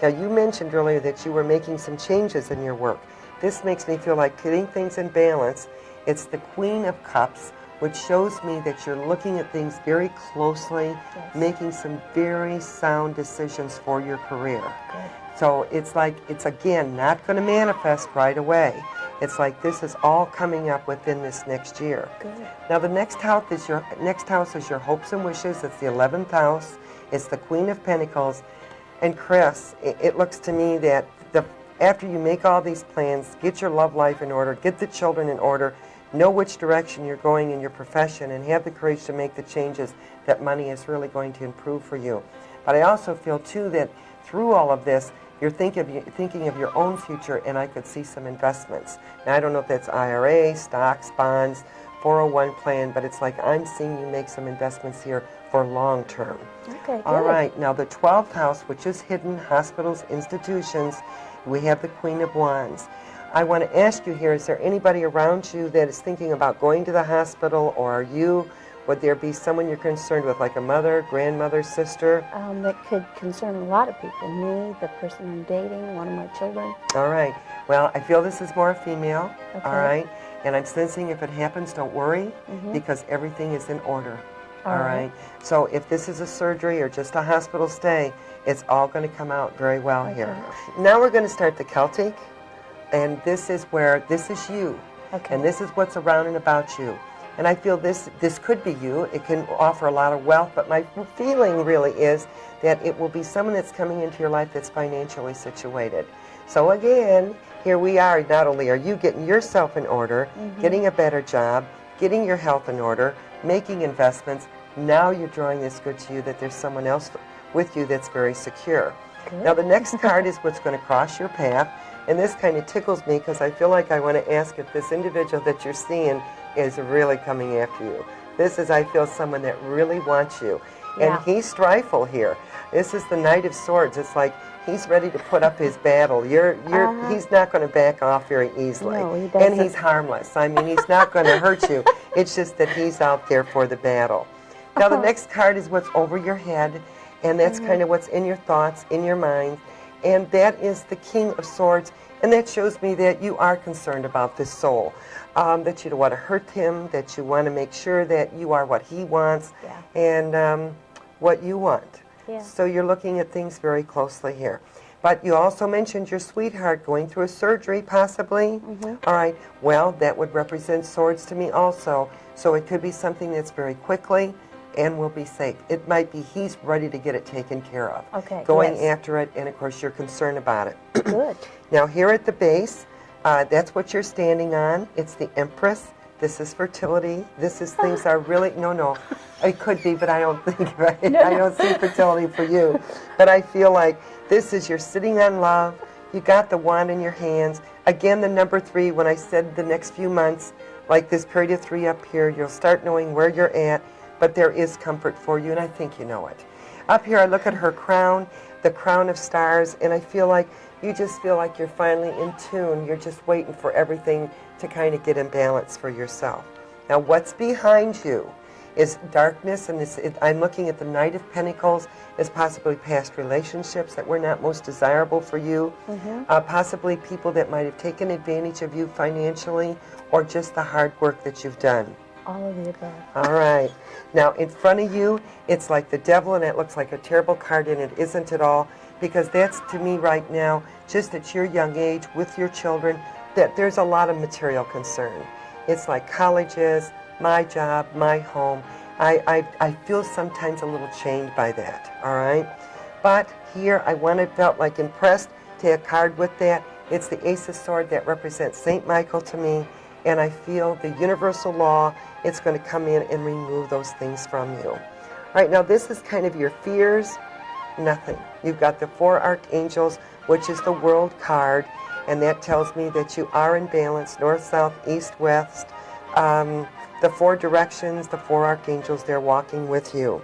Speaker 1: Now you mentioned earlier that you were making some changes in your work. This makes me feel like getting things in balance. It's the Queen of Cups, which shows me that you're looking at things very closely,
Speaker 2: Yes.
Speaker 1: making some very sound decisions for your career.
Speaker 2: Good.
Speaker 1: So it's like, it's again, not going to manifest right away. It's like this is all coming up within this next year.
Speaker 2: Good.
Speaker 1: Now the next house is your hopes and wishes. It's the 11th house. It's the Queen of Pentacles. And Chris, it looks to me that after you make all these plans, get your love life in order, get the children in order, know which direction you're going in your profession, and have the courage to make the changes, that money is really going to improve for you. But I also feel too that through all of this, you're thinking of your own future, and I could see some investments. Now, I don't know if that's IRA, stocks, bonds, 401 plan, but it's like I'm seeing you make some investments here for long term.
Speaker 2: Okay, good.
Speaker 1: All right, now the 12th house, which is hidden, hospitals, institutions, we have the Queen of Wands. I want to ask you here, is there anybody around you that is thinking about going to the hospital, or are you? Would there be someone you're concerned with, like a mother, grandmother, sister?
Speaker 2: That could concern a lot of people. Me, the person I'm dating, one of my children.
Speaker 1: All right. Well, I feel this is more female.
Speaker 2: Okay.
Speaker 1: All right. And I'm sensing if it happens, don't worry, because everything is in order. All right. So if this is a surgery or just a hospital stay, it's all going to come out very well here. Now we're going to start the Celtic, and this is you.
Speaker 2: Okay.
Speaker 1: And this is what's around and about you. And I feel this could be you. It can offer a lot of wealth, but my feeling really is that it will be someone that's coming into your life that's financially situated. So again, here we are. Not only are you getting yourself in order, getting a better job, getting your health in order, making investments, now you're drawing this good to you that there's someone else with you that's very secure.
Speaker 2: Good.
Speaker 1: Now the next card is what's going to cross your path, and this kind of tickles me because I feel like I want to ask if this individual that you're seeing is really coming after you. This is, I feel, someone that really wants you. And
Speaker 2: Yeah.
Speaker 1: he's strifeful here. This is the Knight of Swords. It's like he's ready to put up his battle. He's not going to back off very easily.
Speaker 2: No, he
Speaker 1: and
Speaker 2: doesn't.
Speaker 1: he's harmless. I mean, he's not going to hurt you. It's just that he's out there for the battle. Now, the next card is what's over your head, and that's kind of what's in your thoughts, in your mind. And that is the King of Swords. And that shows me that you are concerned about this soul, that you don't want to hurt him, that you want to make sure that you are what he wants and what you want.
Speaker 2: Yeah.
Speaker 1: So you're looking at things very closely here. But you also mentioned your sweetheart going through a surgery, possibly. All right. Well, that would represent swords to me also. So it could be something that's very quickly and will be safe. It might be he's ready to get it taken care of.
Speaker 2: Okay,
Speaker 1: Going
Speaker 2: yes.
Speaker 1: after it, and of course you're concerned about it.
Speaker 2: Good.
Speaker 1: Now here at the base, that's what you're standing on. It's the Empress. This is fertility. This is things are really, no, it could be, but I don't think, right? I don't see fertility for you. But I feel like this is you're sitting on love. You got the wand in your hands. Again, the number 3, when I said the next few months, like this period of 3 up here, you'll start knowing where you're at, but there is comfort for you, and I think you know it. Up here, I look at her crown, the crown of stars, and I feel like you just feel like you're finally in tune. You're just waiting for everything to kind of get in balance for yourself. Now, what's behind you is darkness, and I'm looking at the Knight of Pentacles as possibly past relationships that were not most desirable for you, possibly people that might have taken advantage of you financially, or just the hard work that you've done.
Speaker 2: All of the above.
Speaker 1: All right. Now, in front of you, it's like the devil, and it looks like a terrible card, and it isn't at all, because that's, to me right now, just at your young age, with your children, that there's a lot of material concern. It's like colleges, my job, my home. I feel sometimes a little chained by that, all right? But here, felt like impressed to have a card with that, It's the Ace of Swords that represents St. Michael to me, and I feel the universal law, it's going to come in and remove those things from you. All right, now this is kind of your fears, nothing. You've got the 4 archangels, which is the world card, and that tells me that you are in balance, north, south, east, west. The 4 directions, the 4 archangels, they're walking with you.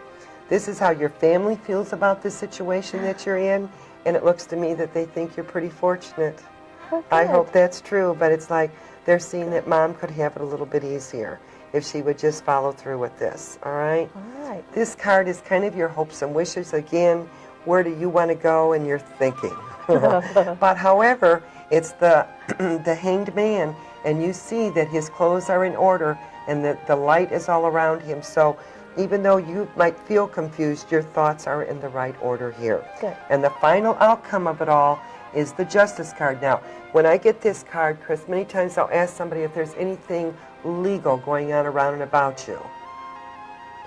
Speaker 1: This is how your family feels about the situation that you're in, and it looks to me that they think you're pretty fortunate.
Speaker 2: Oh,
Speaker 1: I
Speaker 2: good.
Speaker 1: hope that's true, but it's like they're seeing that Mom could have it a little bit easier if she would just follow through with this, all right?
Speaker 2: All right.
Speaker 1: This card is kind of your hopes and wishes. Again, where do you want to go in your thinking? But however, it's the the Hanged Man, and you see that his clothes are in order and that the light is all around him. So even though you might feel confused, your thoughts are in the right order here.
Speaker 2: Good.
Speaker 1: And the final outcome of it all is the Justice card. Now, when I get this card, Chris, many times I'll ask somebody if there's anything legal going on around and about you.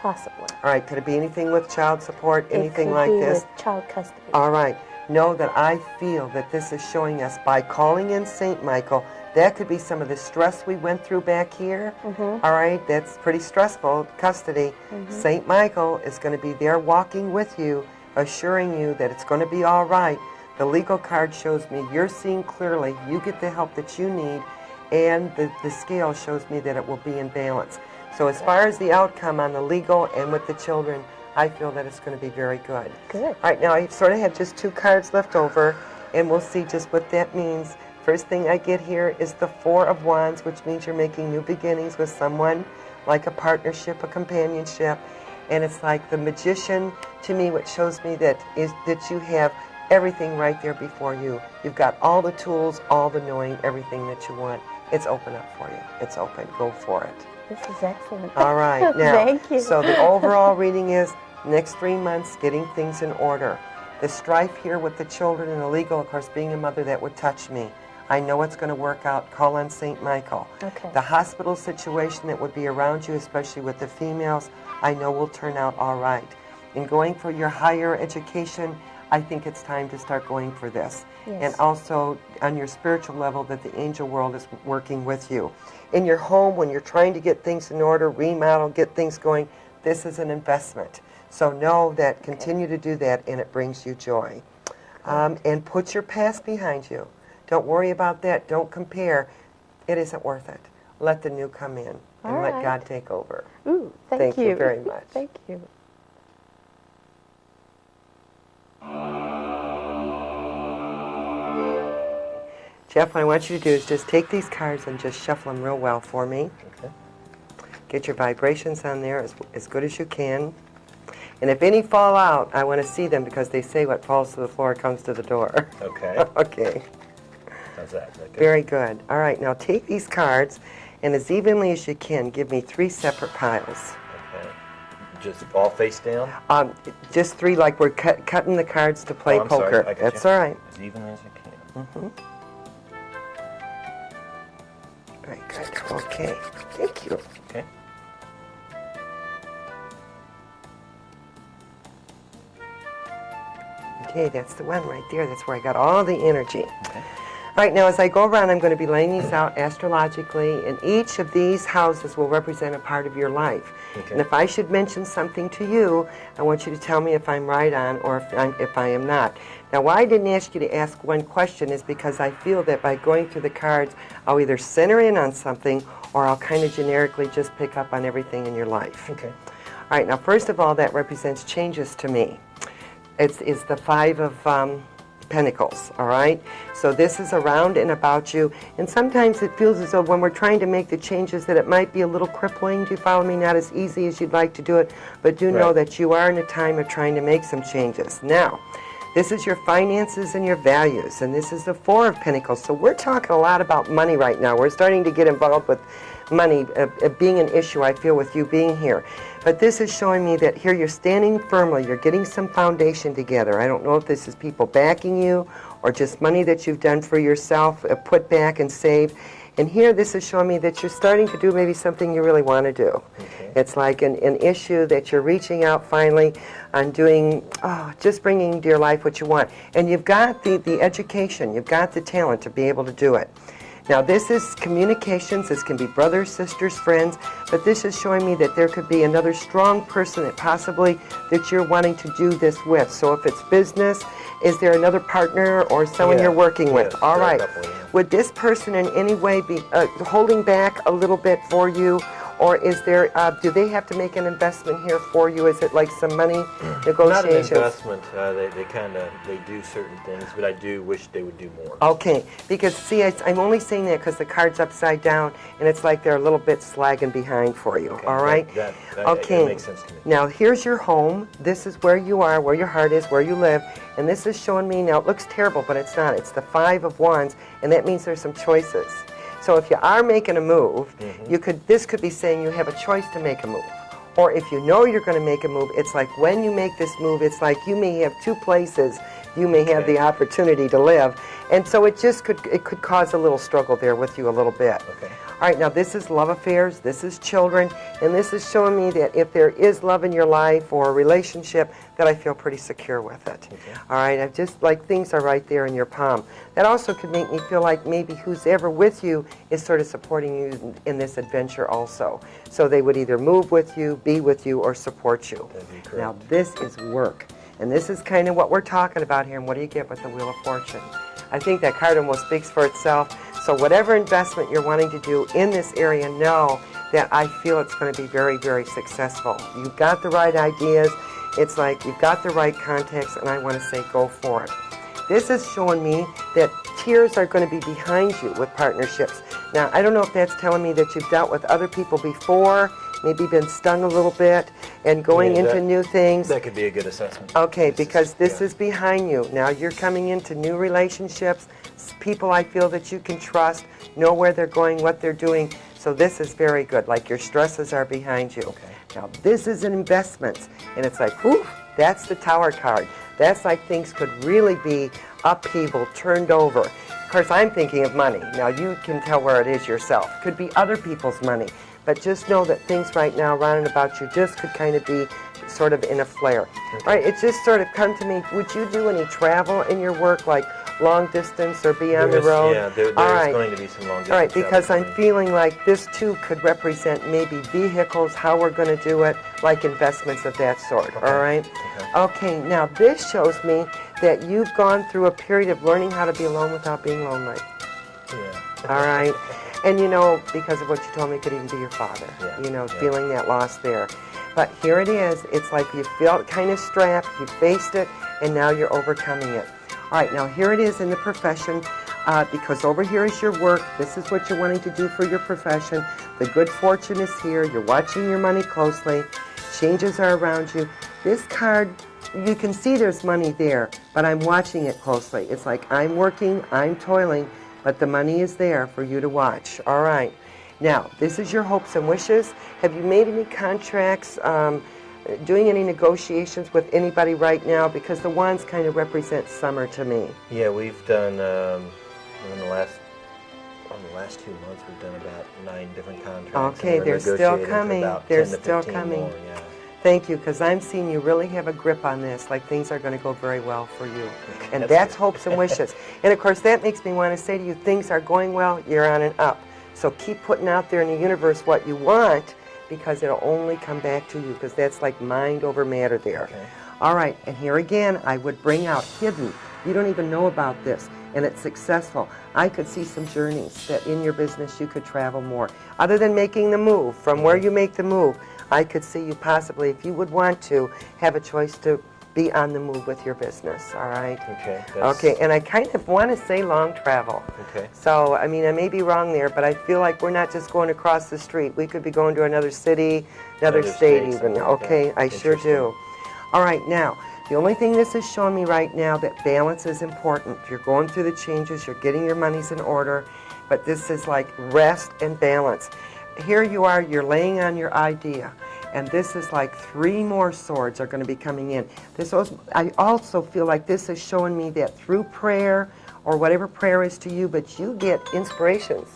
Speaker 2: Possibly.
Speaker 1: All right, could it be anything with child support, anything
Speaker 2: it could
Speaker 1: like
Speaker 2: be
Speaker 1: this?
Speaker 2: with child custody.
Speaker 1: All right, know that I feel that this is showing us by calling in St. Michael, that could be some of the stress we went through back here. All right, that's pretty stressful, custody. St. Michael is going to be there walking with you, assuring you that it's going to be all right. The legal card shows me you're seeing clearly, you get the help that you need, and the scale shows me that it will be in balance. So as far as the outcome on the legal and with the children, I feel that it's going to be very good.
Speaker 2: Good.
Speaker 1: All right, now I sort of have just 2 cards left over, and we'll see just what that means. First thing I get here is the 4 of Wands, which means you're making new beginnings with someone, like a partnership, a companionship. And it's like the Magician, to me, what shows me that is that you have everything right there before you. You've got all the tools, all the knowing, everything that you want. It's open up for you. It's open. Go for it.
Speaker 2: This is excellent.
Speaker 1: All right. Now,
Speaker 2: Thank you.
Speaker 1: so the overall reading is next 3 months, getting things in order. The strife here with the children and the legal, of course, being a mother, that would touch me. I know it's going to work out. Call on St. Michael.
Speaker 2: Okay.
Speaker 1: The hospital situation that would be around you, especially with the females, I know will turn out all right. In going for your higher education, I think it's time to start going for this.
Speaker 2: Yes.
Speaker 1: And also on your spiritual level, that the angel world is working with you. In your home, when you're trying to get things in order, remodel, get things going, this is an investment. So know that, continue to do that, and it brings you joy. And put your past behind you. Don't worry about that. Don't compare. It isn't worth it. Let the new come in, and
Speaker 2: All
Speaker 1: let
Speaker 2: right.
Speaker 1: God take over.
Speaker 2: Ooh,
Speaker 1: Thank you very much.
Speaker 2: Thank you.
Speaker 1: Jeff, what I want you to do is just take these cards and just shuffle them real well for me.
Speaker 3: Okay.
Speaker 1: Get your vibrations on there as good as you can. And if any fall out, I want to see them, because they say what falls to the floor comes to the door.
Speaker 3: Okay.
Speaker 1: Okay.
Speaker 3: How's that? Is that good?
Speaker 1: Very good. All right, now take these cards, and as evenly as you can, give me 3 separate piles.
Speaker 3: Okay. Just all face down?
Speaker 1: Just 3, like we're cutting the cards to play
Speaker 3: Oh, I'm
Speaker 1: poker.
Speaker 3: sorry. I got
Speaker 1: That's
Speaker 3: you.
Speaker 1: all right.
Speaker 3: As evenly as you can.
Speaker 1: Very good. Okay. Thank you.
Speaker 3: Okay.
Speaker 1: Okay, that's the one right there. That's where I got all the energy.
Speaker 3: Okay.
Speaker 1: All right, now as I go around, I'm going to be laying these out astrologically, and each of these houses will represent a part of your life.
Speaker 3: Okay.
Speaker 1: And if I should mention something to you, I want you to tell me if I'm right on or if I am not. Now, why I didn't ask you to ask one question is because I feel that by going through the cards, I'll either center in on something, or I'll kind of generically just pick up on everything in your life.
Speaker 3: Okay.
Speaker 1: All right, now first of all, that represents changes to me. It's the 5 of Pentacles, all right? So this is around and about you, and sometimes it feels as though when we're trying to make the changes that it might be a little crippling. Do you follow me? Not as easy as you'd like to do it, but do know
Speaker 3: Right.
Speaker 1: that you are in a time of trying to make some changes. Now, this is your finances and your values, and this is the 4 of Pentacles. So we're talking a lot about money right now. We're starting to get involved with money being an issue, I feel, with you being here. But this is showing me that here you're standing firmly. You're getting some foundation together. I don't know if this is people backing you or just money that you've done for yourself, put back and saved.
Speaker 4: And here, this is showing me that you're starting to do maybe something you really want to do.
Speaker 3: Okay.
Speaker 4: It's like an issue that you're reaching out finally on doing, just bringing to your life what you want. And you've got the education, you've got the talent to be able to do it. Now, this is communications. This can be brothers, sisters, friends, but this is showing me that there could be another strong person that possibly that you're wanting to do this with. So if it's business, is there another partner or someone
Speaker 3: Yeah,
Speaker 4: you're working with?
Speaker 3: yes,
Speaker 4: All
Speaker 3: there are a
Speaker 4: right.
Speaker 3: couple, yeah.
Speaker 4: Would this person in any way be holding back a little bit for you? Or is there, do they have to make an investment here for you? Is it like some money negotiations?
Speaker 3: Not an investment. They do certain things, but I do wish they would do more.
Speaker 4: Okay, because see, I'm only saying that because the card's upside down, and it's like they're a little bit slagging behind for you,
Speaker 3: Okay,
Speaker 4: all right?
Speaker 3: That
Speaker 4: Okay.
Speaker 3: makes sense to me.
Speaker 4: Now, here's your home. This is where you are, where your heart is, where you live, and this is showing me, now it looks terrible, but it's not. It's the 5 of Wands, and that means there's some choices. So if you are making a move, this could be saying you have a choice to make a move. Or if you know you're going to make a move, it's like when you make this move, it's like you may have 2 places you may have the opportunity to live. And so it could cause a little struggle there with you a little bit.
Speaker 3: Okay.
Speaker 4: All right, now this is love affairs, this is children, and this is showing me that if there is love in your life or a relationship, that I feel pretty secure with it.
Speaker 3: Okay.
Speaker 4: All right, I'm just like things are right there in your palm. That also could make me feel like maybe who's ever with you is sort of supporting you in this adventure also. So they would either move with you, be with you, or support you.
Speaker 3: That'd be correct.
Speaker 4: Now this is work, and this is kind of what we're talking about here, and what do you get with the Wheel of Fortune? I think that card almost speaks for itself. So whatever investment you're wanting to do in this area, know that I feel it's going to be very, very successful. You've got the right ideas. It's like you've got the right contacts, and I want to say go for it. This is showing me that tears are going to be behind you with partnerships. Now, I don't know if that's telling me that you've dealt with other people before, maybe been stung a little bit, and going
Speaker 3: Yeah,
Speaker 4: into new things.
Speaker 3: That could be a good assessment.
Speaker 4: Okay, because this is behind you. Now you're coming into new relationships, people I feel that you can trust, know where they're going, what they're doing. So this is very good, like your stresses are behind you.
Speaker 3: Okay.
Speaker 4: Now this is an investment, and it's like, whew, that's the Tower card. That's like things could really be upheaval, turned over. Of course, I'm thinking of money. Now you can tell where it is yourself. Could be other people's money. But just know that things right now around and about you just could kind of be sort of in a flare.
Speaker 3: Okay.
Speaker 4: All right, it just sort of come to me, would you do any travel in your work, like long distance or be on the road?
Speaker 3: Yeah, there's
Speaker 4: All right.
Speaker 3: going to be some long distance.
Speaker 4: All right, because
Speaker 3: travel
Speaker 4: I'm
Speaker 3: for me.
Speaker 4: feeling like this too could represent maybe vehicles, how we're going to do it, like investments of that sort, all right? Okay, now this shows me that you've gone through a period of learning how to be alone without being lonely.
Speaker 3: Yeah.
Speaker 4: All right. And you know, because of what you told me, it could even be your father,
Speaker 3: Yeah,
Speaker 4: you know,
Speaker 3: yeah.
Speaker 4: feeling that loss there. But here it is. It's like you felt kind of strapped, you faced it, and now you're overcoming it. All right, now here it is in the profession, because over here is your work. This is what you're wanting to do for your profession. The good fortune is here. You're watching your money closely. Changes are around you. This card, you can see there's money there, but I'm watching it closely. It's like I'm working, I'm toiling, but the money is there for you to watch. All right. Now, this is your hopes and wishes. Have you made any contracts, doing any negotiations with anybody right now? Because the wands kind of represent summer to me.
Speaker 3: Yeah, we've done in the last 2 months we've done about 9 different contracts.
Speaker 4: Okay,
Speaker 3: and we're
Speaker 4: they're still
Speaker 3: negotiating for
Speaker 4: coming.
Speaker 3: about
Speaker 4: They're
Speaker 3: 10 to
Speaker 4: still
Speaker 3: 15
Speaker 4: coming.
Speaker 3: more, yeah.
Speaker 4: Thank you, because I'm seeing you really have a grip on this, like things are going to go very well for you. And
Speaker 3: That's
Speaker 4: that's
Speaker 3: good.
Speaker 4: hopes and wishes. And of course, that makes me want to say to you, things are going well, you're on and up. So keep putting out there in the universe what you want, because it'll only come back to you, because that's like mind over matter there.
Speaker 3: Okay.
Speaker 4: All right, and here again, I would bring out hidden. You don't even know about this, and it's successful. I could see some journeys that in your business you could travel more. Other than making the move, from where you make the move, I could see you possibly, if you would want to, have a choice to be on the move with your business, all right?
Speaker 3: Okay.
Speaker 4: Okay, and I kind of want to say long travel.
Speaker 3: Okay.
Speaker 4: So, I mean, I may be wrong there, but I feel like we're not just going across the street. We could be going to another city, another
Speaker 3: Another
Speaker 4: state
Speaker 3: state,
Speaker 4: even.
Speaker 3: something like
Speaker 4: Okay,
Speaker 3: that.
Speaker 4: I sure
Speaker 3: Interesting.
Speaker 4: do. All right, now, the only thing this is showing me right now that balance is important. You're going through the changes, you're getting your monies in order, but this is like rest and balance. Here you are, you're laying on your idea. And this is like 3 more swords are going to be coming in. I also feel like this is showing me that through prayer, or whatever prayer is to you, but you get inspirations.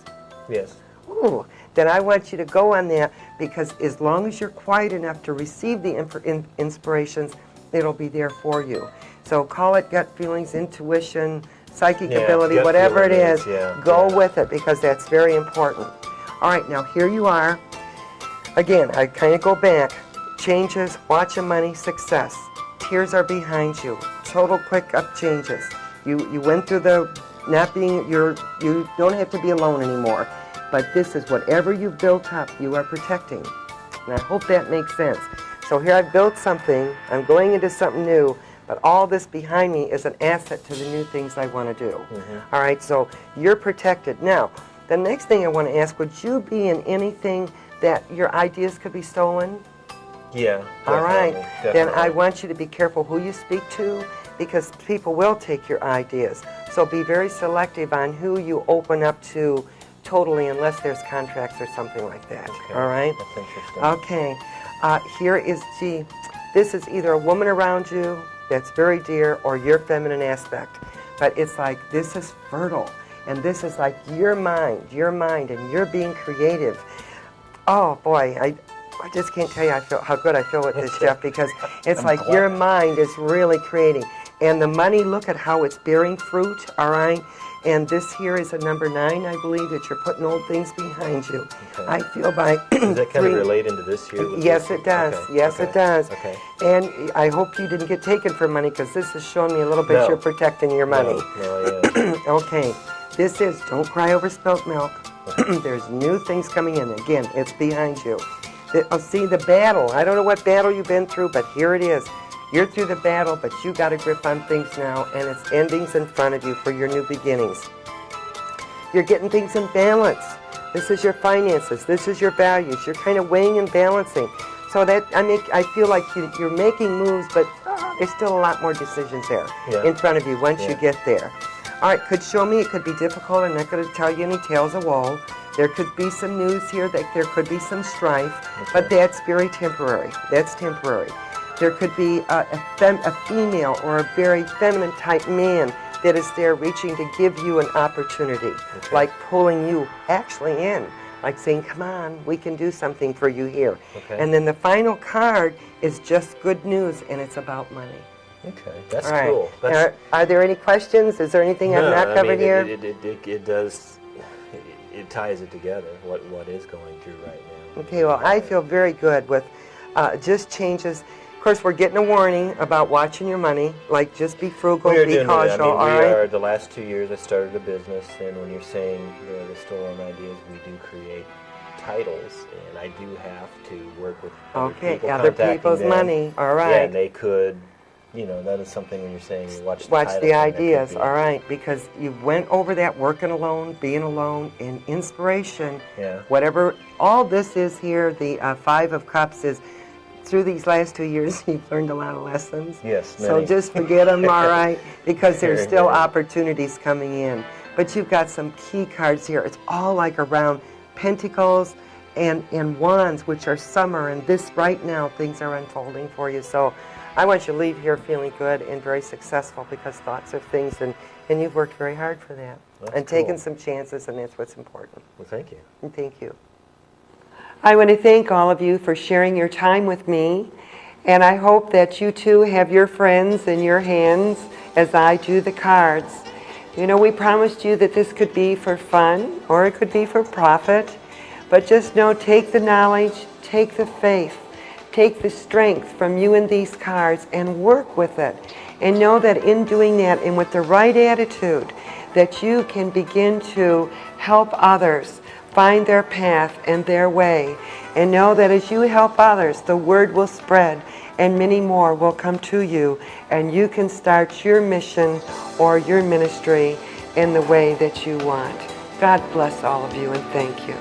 Speaker 3: Yes.
Speaker 4: Ooh, then I want you to go on that, because as long as you're quiet enough to receive the inspirations, it'll be there for you. So call it gut feelings, intuition, psychic
Speaker 3: Yeah,
Speaker 4: ability,
Speaker 3: gut
Speaker 4: whatever it
Speaker 3: feeling
Speaker 4: is,
Speaker 3: yeah,
Speaker 4: go
Speaker 3: yeah.
Speaker 4: with it, because that's very important. All right, now here you are. Again, I kind of go back. Changes, watch your money, success. Tears are behind you. Total quick up changes. You went through the not being, you don't have to be alone anymore. But this is whatever you've built up, you are protecting. And I hope that makes sense. So here I've built something, I'm going into something new, but all this behind me is an asset to the new things I want to do. All right, so you're protected. Now, the next thing I want to ask, would you be in anything that your ideas could be stolen?
Speaker 3: Yeah,
Speaker 4: All right,
Speaker 3: definitely,
Speaker 4: then I
Speaker 3: definitely.
Speaker 4: want you to be careful who you speak to, because people will take your ideas. So be very selective on who you open up to totally, unless there's contracts or something like that.
Speaker 3: Okay,
Speaker 4: All right?
Speaker 3: that's interesting.
Speaker 4: Okay, here is, gee, this is either a woman around you that's very dear or your feminine aspect. But it's like, this is fertile. And this is like your mind, and you're being creative. Oh boy, I just can't tell you how good I feel with this, Jeff, because it's
Speaker 3: I'm
Speaker 4: like
Speaker 3: glad.
Speaker 4: your mind is really creating. And the money, look at how it's bearing fruit, all right? And this here is a number 9, I believe, that you're putting old things behind you.
Speaker 3: Okay.
Speaker 4: I feel by
Speaker 3: Does that kind
Speaker 4: three-
Speaker 3: of relate into this here? with
Speaker 4: Yes,
Speaker 3: this?
Speaker 4: it does.
Speaker 3: Okay,
Speaker 4: Yes,
Speaker 3: okay,
Speaker 4: it does.
Speaker 3: Okay.
Speaker 4: And I hope you didn't get taken for money, because this is showing me a little bit
Speaker 3: No.
Speaker 4: you're protecting your money.
Speaker 3: No, yeah.
Speaker 4: Okay, this is don't cry over spilt milk. There's new things coming in. Again, it's behind you. See the battle. I don't know what battle you've been through, but here it is. You're through the battle, but you got a grip on things now, and it's endings in front of you for your new beginnings. You're getting things in balance. This is your finances. This is your values. You're kind of weighing and balancing. So that I feel like you're making moves, but there's still a lot more decisions there in front of you once you get there. All right, could show me, it could be difficult. I'm not going to tell you any tales of woe. There could be some news here, that there could be some strife, but that's very temporary. That's temporary. There could be a female or a very feminine type man that is there reaching to give you an opportunity, like pulling you actually in, like saying, come on, we can do something for you here.
Speaker 3: Okay.
Speaker 4: And then the final card is just good news, and it's about money.
Speaker 3: Okay, that's
Speaker 4: All right.
Speaker 3: cool. That's,
Speaker 4: Are there any questions? Is there anything I've not covered here?
Speaker 3: It does. It ties it together. What is going through right now?
Speaker 4: Okay, well, I feel very good with just changes. Of course, we're getting a warning about watching your money. Like, just be frugal,
Speaker 3: We are
Speaker 4: be
Speaker 3: doing
Speaker 4: cautious,
Speaker 3: that. I mean,
Speaker 4: all
Speaker 3: we
Speaker 4: right?
Speaker 3: are, the last 2 years I started a business, and when you're saying the stolen ideas, we do create titles, and I do have to work with other
Speaker 4: Okay,
Speaker 3: people,
Speaker 4: other
Speaker 3: contacting
Speaker 4: people's
Speaker 3: them.
Speaker 4: money, all right.
Speaker 3: Yeah, and they could, that is something when you're saying watch the
Speaker 4: Watch
Speaker 3: title
Speaker 4: the
Speaker 3: thing, that could
Speaker 4: ideas,
Speaker 3: be-
Speaker 4: all right, because you went over that working alone, being alone, and inspiration,
Speaker 3: Yeah.
Speaker 4: whatever, all this is here, the 5 of Cups is, through these last 2 years, you've learned a lot of lessons.
Speaker 3: Yes,
Speaker 4: So
Speaker 3: many.
Speaker 4: just forget them, all right, because there's
Speaker 3: Very,
Speaker 4: still
Speaker 3: very.
Speaker 4: opportunities coming in. But you've got some key cards here. It's all like around Pentacles and Wands, which are summer, and this right now, things are unfolding for you. So I want you to leave here feeling good and very successful, because thoughts are things, and you've worked very hard for that.
Speaker 3: That's
Speaker 4: and taken
Speaker 3: cool.
Speaker 4: some chances, and that's what's important.
Speaker 3: Well, thank you.
Speaker 4: And thank you.
Speaker 1: I want to thank all of you for sharing your time with me, and I hope that you too have your friends in your hands as I do the cards. You know, we promised you that this could be for fun or it could be for profit, but just know, take the knowledge, take the faith, take the strength from you in these cards and work with it. And know that in doing that and with the right attitude, that you can begin to help others find their path and their way. And know that as you help others, the word will spread and many more will come to you, and you can start your mission or your ministry in the way that you want. God bless all of you, and thank you.